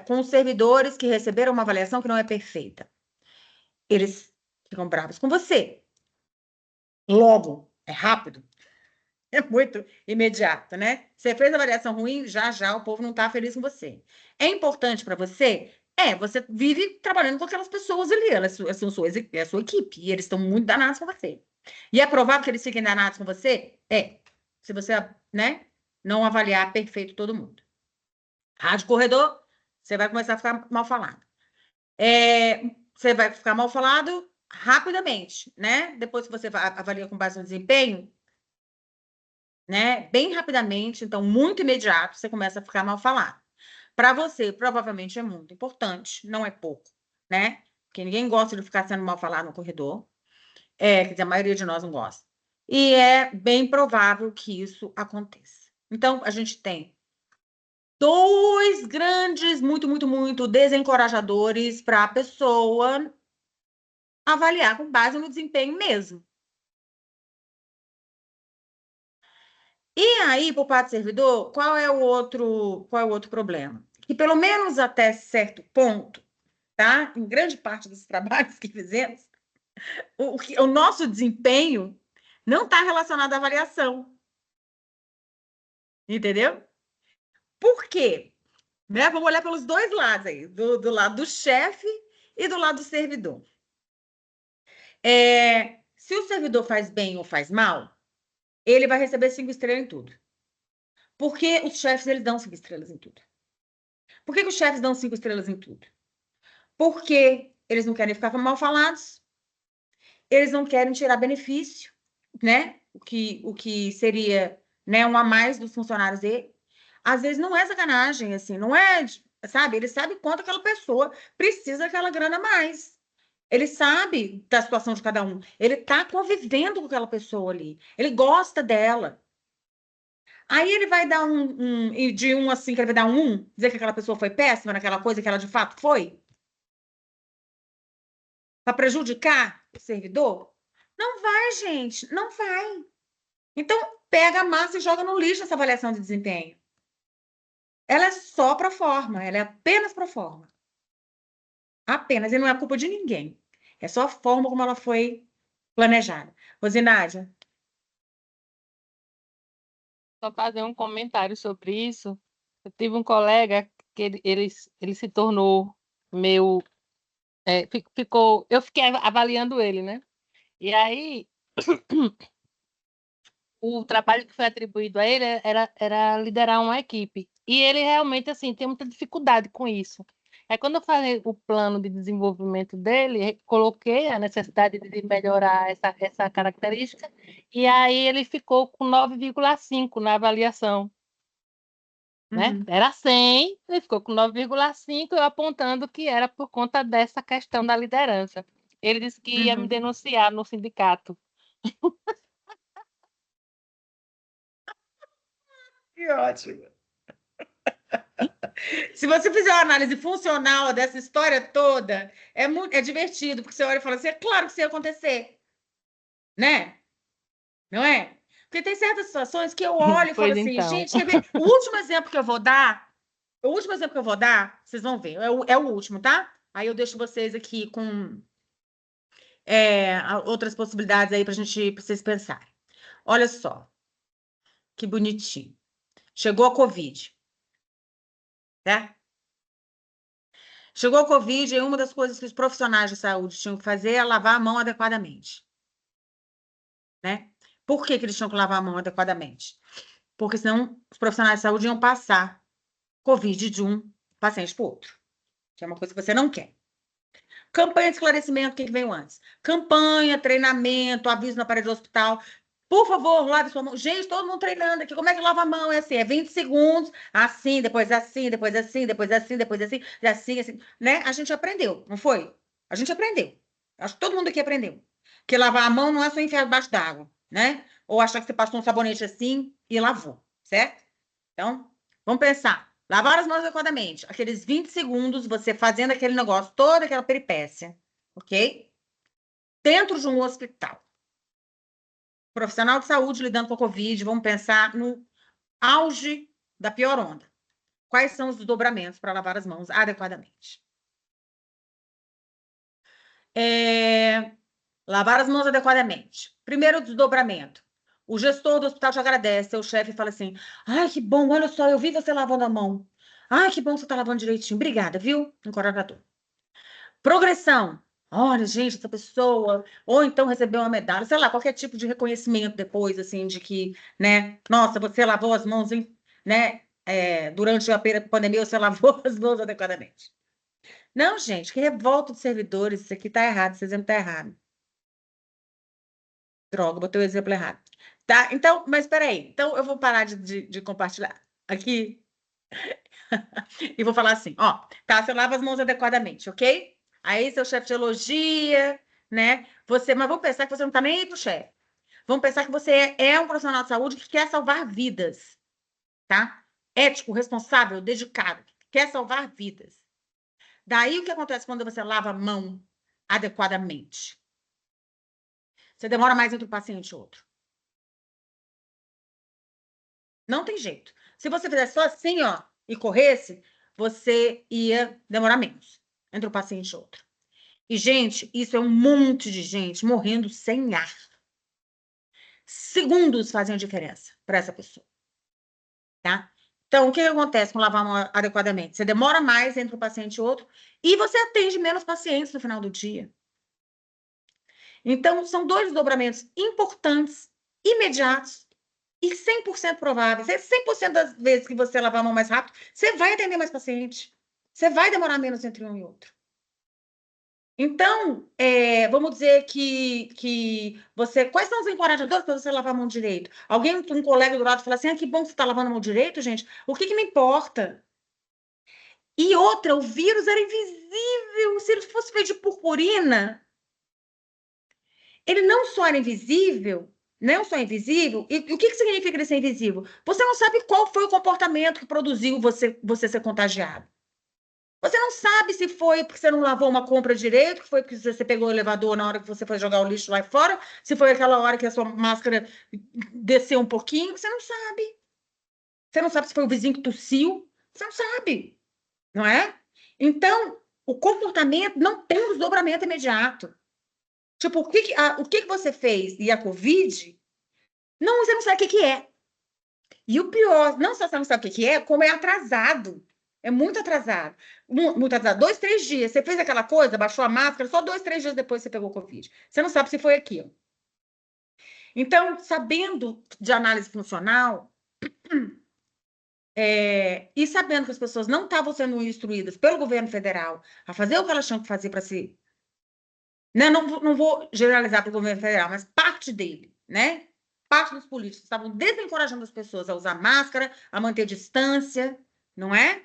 com os servidores que receberam uma avaliação que não é perfeita? Eles ficam bravos com você. Logo, é rápido, é muito imediato, né? Você fez a avaliação ruim, já já o povo não está feliz com você. É importante para você? Você vive trabalhando com aquelas pessoas ali, elas são é a sua equipe, e eles estão muito danados com você. E é provável que eles fiquem danados com você? Se você, né, não avaliar perfeito todo mundo. Rádio corredor, você vai começar a ficar mal falado. Você vai ficar mal falado rapidamente, né? Depois que você avalia com base no desempenho, né? Bem rapidamente, então muito imediato, você começa a ficar mal falado. Para você, provavelmente é muito importante, não é pouco, né? Porque ninguém gosta de ficar sendo mal falado no corredor. Quer dizer, a maioria de nós não gosta. E é bem provável que isso aconteça. Então, a gente tem dois grandes, muito desencorajadores para a pessoa avaliar com base no desempenho mesmo. E aí, por parte do servidor, qual é o outro problema? Que pelo menos até certo ponto, tá? Em grande parte dos trabalhos que fizemos, o nosso desempenho não está relacionado à avaliação. Entendeu? Por quê? Né? Vamos olhar pelos dois lados aí, do lado do chefe e do lado do servidor. Se o servidor faz bem ou faz mal, ele vai receber 5 estrelas em tudo. Porque os chefes, eles dão 5 estrelas em tudo. Por que os chefes dão 5 estrelas em tudo? Porque eles não querem ficar mal falados, eles não querem tirar benefício, né? O que seria, né, um a mais dos funcionários dele. Às vezes não é sacanagem, assim, não é, sabe? Ele sabe quanto aquela pessoa precisa daquela grana a mais. Ele sabe da situação de cada um. Ele está convivendo com aquela pessoa ali. Ele gosta dela. Aí ele vai dar e de 1 a 5, ele vai dar um 1, dizer que aquela pessoa foi péssima naquela coisa que ela de fato foi? Para prejudicar o servidor? Não vai, gente, não vai. Então, pega a massa e joga no lixo essa avaliação de desempenho. Ela é só pro forma, ela é apenas pro forma. Apenas, e não é culpa de ninguém. É só a forma como ela foi planejada. Rosinádia. Só fazer um comentário sobre isso. Eu tive um colega que ele se tornou meu. Eu fiquei avaliando ele, né? E aí, o trabalho que foi atribuído a ele era liderar uma equipe. E ele realmente, assim, tem muita dificuldade com isso. Aí, quando eu falei o plano de desenvolvimento dele, coloquei a necessidade de melhorar essa característica, e aí ele ficou com 9,5 na avaliação. Né? Era 100, ele ficou com 9,5, eu apontando que era por conta dessa questão da liderança. Ele disse que ia me denunciar no sindicato. Que ótimo. Se você fizer uma análise funcional dessa história toda, é divertido, porque você olha e fala assim, é claro que isso ia acontecer. Né? Não é? Porque tem certas situações que eu olho e falo Pois assim, então. gente, quer ver? O último exemplo que eu vou dar, vocês vão ver, é o último, tá? Aí eu deixo vocês aqui com outras possibilidades aí pra vocês pensarem. Olha só, que bonitinho. Chegou a Covid, né? Chegou a Covid e uma das coisas que os profissionais de saúde tinham que fazer é lavar a mão adequadamente, né? Por que que eles tinham que lavar a mão adequadamente? Porque senão os profissionais de saúde iam passar Covid de um paciente para o outro, que é uma coisa que você não quer. Campanha de esclarecimento, o que veio antes? Campanha, treinamento, aviso na parede do hospital. Por favor, lave sua mão. Gente, todo mundo treinando aqui. Como é que lava a mão? É assim, é 20 segundos, assim, depois assim, depois assim, depois assim, depois assim, assim, né? A gente aprendeu, não foi? A gente aprendeu. Acho que todo mundo aqui aprendeu. Que lavar a mão não é só enfiar debaixo d'água, né? Ou achar que você passou um sabonete assim e lavou, certo? Então, vamos pensar. Lavar as mãos adequadamente. Aqueles 20 segundos, você fazendo aquele negócio, toda aquela peripécia, ok? Dentro de um hospital. Profissional de saúde lidando com a Covid, vamos pensar no auge da pior onda. Quais são os desdobramentos para lavar as mãos adequadamente? Lavar as mãos adequadamente. Primeiro desdobramento. O gestor do hospital te agradece, seu chefe fala assim: ai, que bom, olha só, eu vi você lavando a mão. Ai, que bom que você está lavando direitinho. Obrigada, viu? Encorajador. Progressão. Olha, gente, essa pessoa, ou então recebeu uma medalha, sei lá, qualquer tipo de reconhecimento depois, assim, de que, né, nossa, você lavou as mãos, hein, né, durante a pandemia você lavou as mãos adequadamente. Não, gente, que revolta de servidores, isso aqui tá errado, esse exemplo tá errado. Droga, botei o exemplo errado. Tá, então, mas peraí, então eu vou parar de compartilhar aqui e vou falar assim, ó, tá, você lava as mãos adequadamente, ok? Aí seu chefe te elogia, né? Mas vamos pensar que você não tá nem aí pro chefe. Vamos pensar que você é um profissional de saúde que quer salvar vidas, tá? Ético, responsável, dedicado, quer salvar vidas. Daí o que acontece quando você lava a mão adequadamente? Você demora mais entre um paciente e outro. Não tem jeito. Se você fizesse só assim, ó, e corresse, você ia demorar menos entre um paciente e outro. E, gente, isso é um monte de gente morrendo sem ar. Segundos fazem a diferença para essa pessoa, tá? Então, o que acontece com lavar a mão adequadamente? Você demora mais entre um paciente e outro e você atende menos pacientes no final do dia. Então, são dois desdobramentos importantes, imediatos e 100% prováveis. É 100% das vezes que você lavar a mão mais rápido, você vai atender mais paciente. Você vai demorar menos entre um e outro. Então, vamos dizer que você... Quais são os encorajadores para você lavar a mão direito? Um colega do lado fala assim, que bom que você está lavando a mão direito, gente. O que me importa? E outra, o vírus era invisível. Se ele fosse feito de purpurina, ele não só era invisível, não só invisível, e o que significa ele ser invisível? Você não sabe qual foi o comportamento que produziu você ser contagiado. Você não sabe se foi porque você não lavou uma compra direito, que foi porque você pegou o elevador na hora que você foi jogar o lixo lá fora, se foi aquela hora que a sua máscara desceu um pouquinho, você não sabe. Você não sabe se foi o vizinho que tossiu, você não sabe, não é? Então, o comportamento não tem um desdobramento imediato. Tipo, o que você fez e a Covid, não, você não sabe o que é. E o pior, não só você não sabe o que é, como é atrasado. É muito atrasado. Muito atrasado. 2, 3 dias. Você fez aquela coisa, baixou a máscara, só 2, 3 dias depois você pegou Covid. Você não sabe se foi aquilo. Então, sabendo de análise funcional, e sabendo que as pessoas não estavam sendo instruídas pelo governo federal a fazer o que elas tinham que fazer para se... Né? Não vou generalizar para o governo federal, mas parte dele, né? Parte dos políticos estavam desencorajando as pessoas a usar máscara, a manter distância, não é?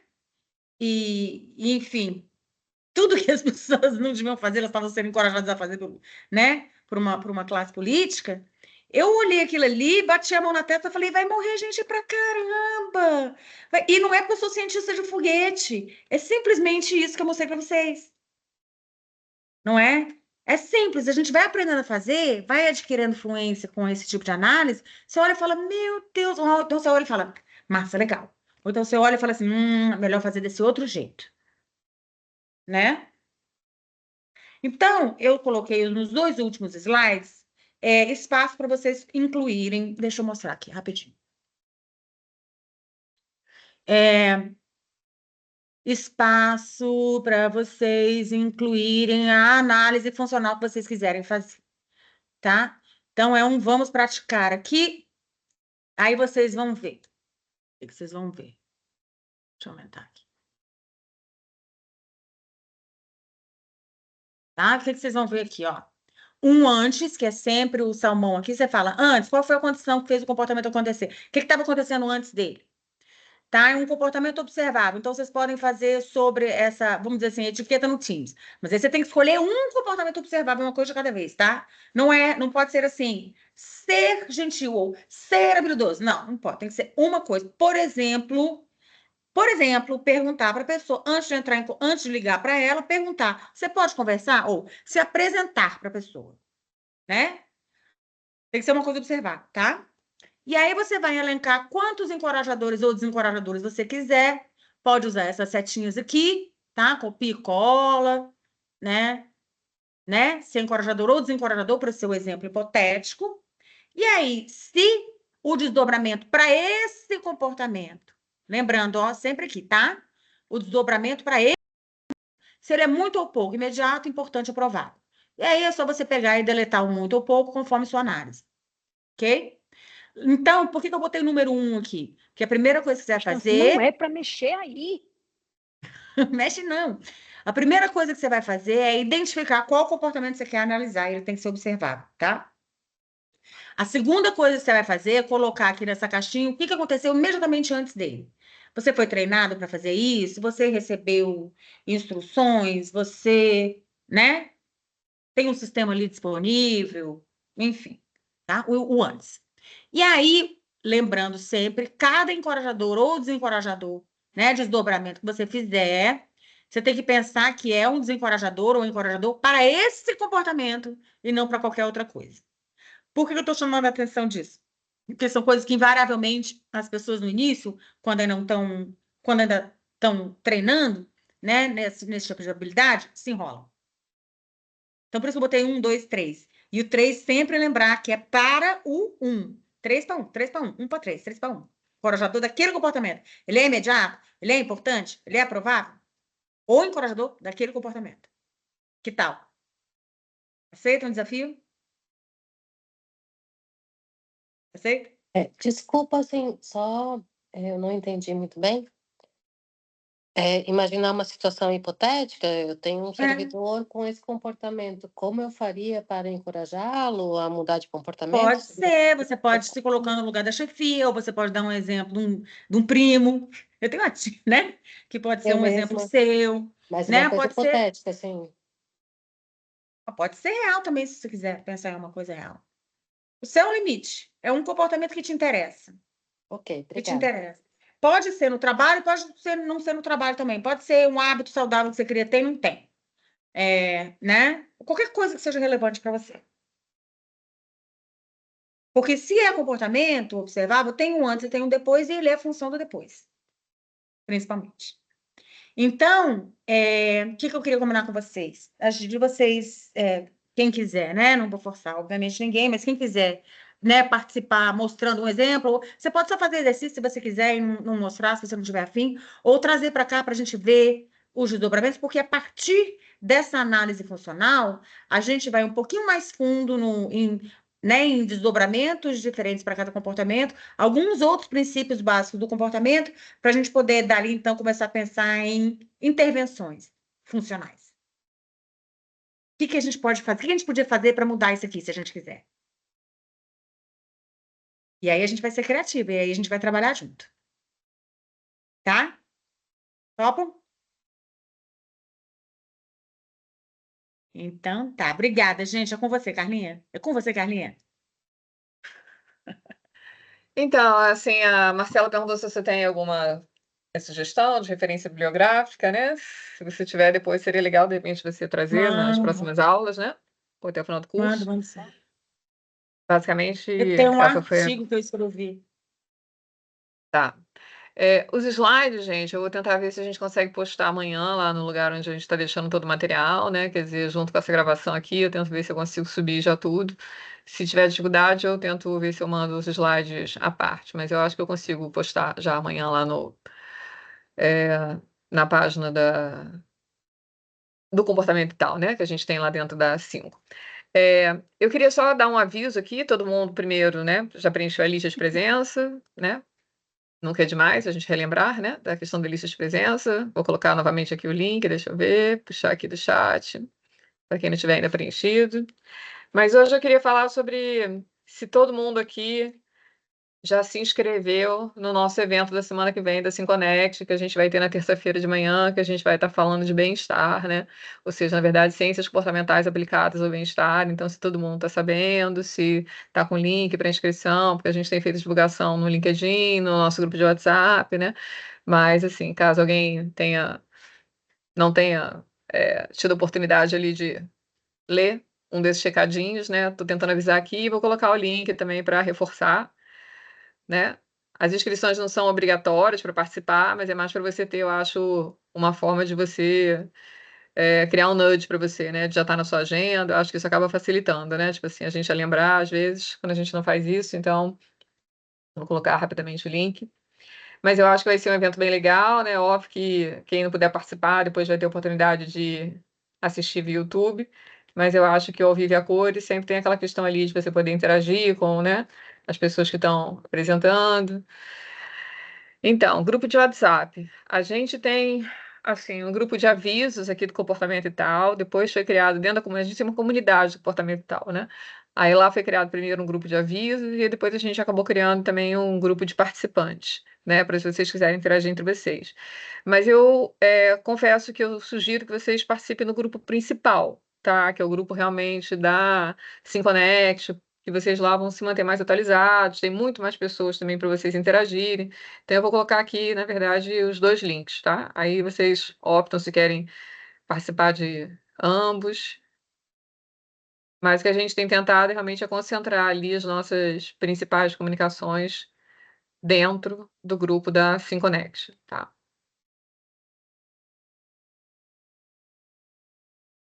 Enfim, tudo que as pessoas não deviam fazer, elas estavam sendo encorajadas a fazer, né? Por uma classe política. Eu olhei aquilo ali, bati a mão na testa e falei, vai morrer gente pra caramba! E não é porque eu sou cientista de foguete, é simplesmente isso que eu mostrei para vocês. Não é? É simples, a gente vai aprendendo a fazer, vai adquirindo fluência com esse tipo de análise, você olha e fala, meu Deus, ou então você olha e fala, massa, legal. Ou então você olha e fala assim, melhor fazer desse outro jeito. Né? Então, eu coloquei nos 2 últimos slides espaço para vocês incluírem. Deixa eu mostrar aqui rapidinho. Espaço para vocês incluírem a análise funcional que vocês quiserem fazer, tá? Então, é um vamos praticar aqui. Aí vocês vão ver. O que vocês vão ver? Deixa eu aumentar aqui. Tá? O que vocês vão ver aqui, ó? Um antes, que é sempre o salmão aqui, você fala, antes, qual foi a condição que fez o comportamento acontecer? O que estava acontecendo antes dele? Tá? É um comportamento observável. Então, vocês podem fazer sobre essa, vamos dizer assim, etiqueta no Teams. Mas aí você tem que escolher um comportamento observável, uma coisa de cada vez, tá? Não pode ser assim, ser gentil ou ser habilidoso. Não pode. Tem que ser uma coisa. Por exemplo, perguntar para a pessoa, antes de ligar para ela, perguntar, você pode conversar? Ou se apresentar para a pessoa, né? Tem que ser uma coisa observar, tá? E aí você vai elencar quantos encorajadores ou desencorajadores você quiser. Pode usar essas setinhas aqui, tá? Copia e cola, né? Ser encorajador ou desencorajador, para o seu exemplo hipotético. E aí, se o desdobramento para esse comportamento, lembrando, ó, sempre aqui, tá? O desdobramento para ele, se ele é muito ou pouco, imediato, importante ou provável. E aí é só você pegar e deletar o muito ou pouco conforme sua análise. Ok? Então, por que eu botei o número 1 aqui? Porque a primeira coisa que você vai fazer. Não é para mexer aí. Mexe não. A primeira coisa que você vai fazer é identificar qual comportamento você quer analisar. Ele tem que ser observável, tá? A segunda coisa que você vai fazer é colocar aqui nessa caixinha o que aconteceu imediatamente antes dele. Você foi treinado para fazer isso? Você recebeu instruções? Você, né? Tem um sistema ali disponível? Enfim, tá? O antes. E aí, lembrando sempre, cada encorajador ou desencorajador, né, desdobramento que você fizer, você tem que pensar que é um desencorajador ou encorajador para esse comportamento e não para qualquer outra coisa. Por que eu estou chamando a atenção disso? Porque são coisas que, invariavelmente, as pessoas no início, quando ainda estão treinando, né, nesse tipo de habilidade, se enrolam. Então, por isso que eu botei 1, 2, 3. E o 3 sempre lembrar que é para o 1. 3 para 1, 3 para 1, 1 para 3, 3 para 1. Encorajador daquele comportamento. Ele é imediato? Ele é importante? Ele é aprovável? Ou encorajador daquele comportamento. Que tal? Aceita um desafio? Aceita? Desculpa, assim, só eu não entendi muito bem. Imaginar uma situação hipotética, eu tenho um servidor com esse comportamento, como eu faria para encorajá-lo a mudar de comportamento? Pode ser, você pode se colocar no lugar da chefia, ou você pode dar um exemplo de um primo. Eu tenho uma tia, né? Que pode ser Eu um exemplo mesma. seu, Mas né? uma coisa Pode ser, hipotética, assim. pode ser real também, se você quiser pensar em uma coisa real. O seu limite é um comportamento que te interessa. Ok, Que te obrigada. interessa. Pode ser no trabalho, pode ser, não ser no trabalho também. Pode ser um hábito saudável que você queria ter e não tem. Né? Qualquer coisa que seja relevante para você. Porque se é comportamento observável, tem um antes e tem um depois, e ele é a função do depois. Principalmente. Então, o que eu queria combinar com vocês? Acho de vocês, quem quiser, né? Não vou forçar, obviamente, ninguém, mas quem quiser, né, participar mostrando um exemplo, você pode só fazer exercício se você quiser e não mostrar, se você não tiver afim, ou trazer para cá para a gente ver os desdobramentos, porque a partir dessa análise funcional, a gente vai um pouquinho mais fundo em desdobramentos diferentes para cada comportamento, alguns outros princípios básicos do comportamento, para a gente poder, dali, então, começar a pensar em intervenções funcionais. O que a gente pode fazer? O que a gente podia fazer para mudar isso aqui, se a gente quiser? E aí a gente vai ser criativo, e aí a gente vai trabalhar junto. Tá? Topam? Então, tá. Obrigada, gente. É com você, Carlinha. É com você, Carlinha. Então, assim, a Marcela perguntou se você tem alguma sugestão de referência bibliográfica, né? Se você tiver, depois seria legal, de repente, você trazer nas Mando, próximas aulas, né? Ou até o final do curso. mando sim. Basicamente, Eu tenho um essa foi a... artigo que eu escrevi. Tá. Os slides, gente, eu vou tentar ver se a gente consegue postar amanhã lá no lugar onde a gente está deixando todo o material, né? Quer dizer, junto com essa gravação aqui, eu tento ver se eu consigo subir já tudo. Se tiver dificuldade, eu tento ver se eu mando os slides à parte, mas eu acho que eu consigo postar já amanhã lá na página do comportamento e tal, né? Que a gente tem lá dentro da 5. Eu queria só dar um aviso aqui, todo mundo primeiro, né, já preencheu a lista de presença, né? Nunca é demais a gente relembrar, né, da questão da lista de presença. Vou colocar novamente aqui o link, deixa eu ver, puxar aqui do chat, para quem não tiver ainda preenchido. Mas hoje eu queria falar sobre se todo mundo aqui já se inscreveu no nosso evento da semana que vem da Sinconect, que a gente vai ter na terça-feira de manhã, que a gente vai estar falando de bem-estar, né? Ou seja, na verdade, ciências comportamentais aplicadas ao bem-estar. Então, se todo mundo está sabendo, se está com link para inscrição, porque a gente tem feito divulgação no LinkedIn, no nosso grupo de WhatsApp, né? Mas, assim, caso alguém não tenha tido a oportunidade ali de ler um desses checadinhos, né? Estou tentando avisar aqui e vou colocar o link também para reforçar, né? As inscrições não são obrigatórias para participar, mas é mais para você ter, eu acho, uma forma de você criar um nudge para você, né? De já estar na sua agenda. Eu acho que isso acaba facilitando, né? Tipo assim, a gente a lembrar, às vezes, quando a gente não faz isso. Então, vou colocar rapidamente o link. Mas eu acho que vai ser um evento bem legal, né? Óbvio que quem não puder participar depois vai ter a oportunidade de assistir via YouTube. Mas eu acho que o Ao Vivo e a Cores sempre tem aquela questão ali de você poder interagir com, né, as pessoas que estão apresentando. Então, grupo de WhatsApp. A gente tem, assim, um grupo de avisos aqui do comportamento e tal. Depois foi criado dentro da comunidade, a gente tem uma comunidade do comportamento e tal, né? Aí lá foi criado primeiro um grupo de avisos e depois a gente acabou criando também um grupo de participantes, né? Para se vocês quiserem interagir entre vocês. Mas eu confesso que eu sugiro que vocês participem no grupo principal, tá? Que é o grupo realmente da Sinconect, que vocês lá vão se manter mais atualizados, tem muito mais pessoas também para vocês interagirem. Então, eu vou colocar aqui, na verdade, os dois links, tá? Aí vocês optam se querem participar de ambos. Mas o que a gente tem tentado realmente é concentrar ali as nossas principais comunicações dentro do grupo da Sinconect, tá?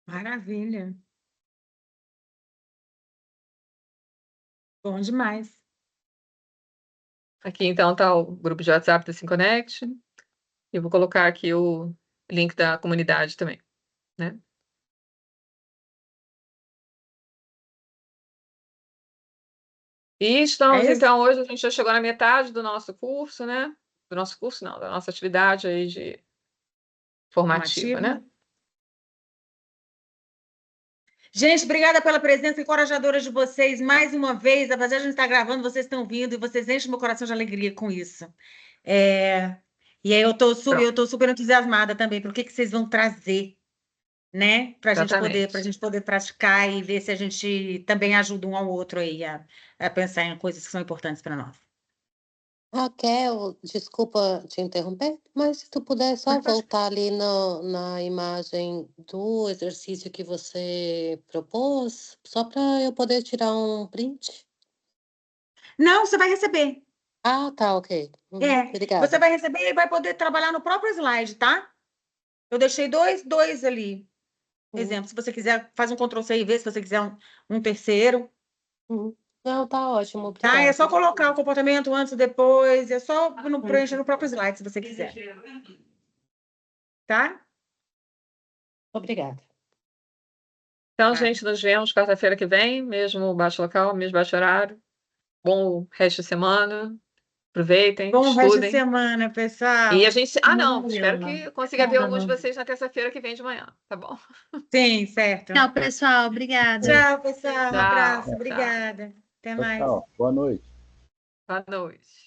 Maravilha. Bom demais. Aqui, então, tá o grupo de WhatsApp da Sinconect. E vou colocar aqui o link da comunidade também, né? E estamos, isso? então, hoje a gente já chegou na metade do nosso curso, né? Do nosso curso, não, da nossa atividade aí de formativa, né? Gente, obrigada pela presença encorajadora de vocês mais uma vez. Apesar de a gente estar gravando, vocês estão vindo e vocês enchem meu coração de alegria com isso. E aí eu tô super entusiasmada também pelo que vocês vão trazer, né? Para a gente poder praticar e ver se a gente também ajuda um ao outro aí a pensar em coisas que são importantes para nós. Raquel, desculpa te interromper, mas se tu puder só voltar ali na imagem do exercício que você propôs, só para eu poder tirar um print. Não, você vai receber. Ah, tá, ok. Obrigada. Você vai receber e vai poder trabalhar no próprio slide, tá? Eu deixei dois ali. Exemplo, se você quiser, faz um Ctrl+C e V, se você quiser um terceiro. Não, tá ótimo, obrigada. Tá, é só colocar o comportamento antes e depois, é só preencher no próprio slide, se você quiser. Tá? Obrigada. Então, gente, nos vemos quarta-feira que vem, mesmo baixo local, mesmo baixo horário. Bom resto de semana. Aproveitem, Bom estudem. resto de semana, pessoal. E a gente... não, espero que consiga ver alguns de vocês na terça-feira que vem de manhã, tá bom? Sim, certo. Tchau, pessoal. Obrigada. Tchau, pessoal. Um abraço. Tchau. Obrigada. Até mais. Tchau. Boa noite. Boa noite.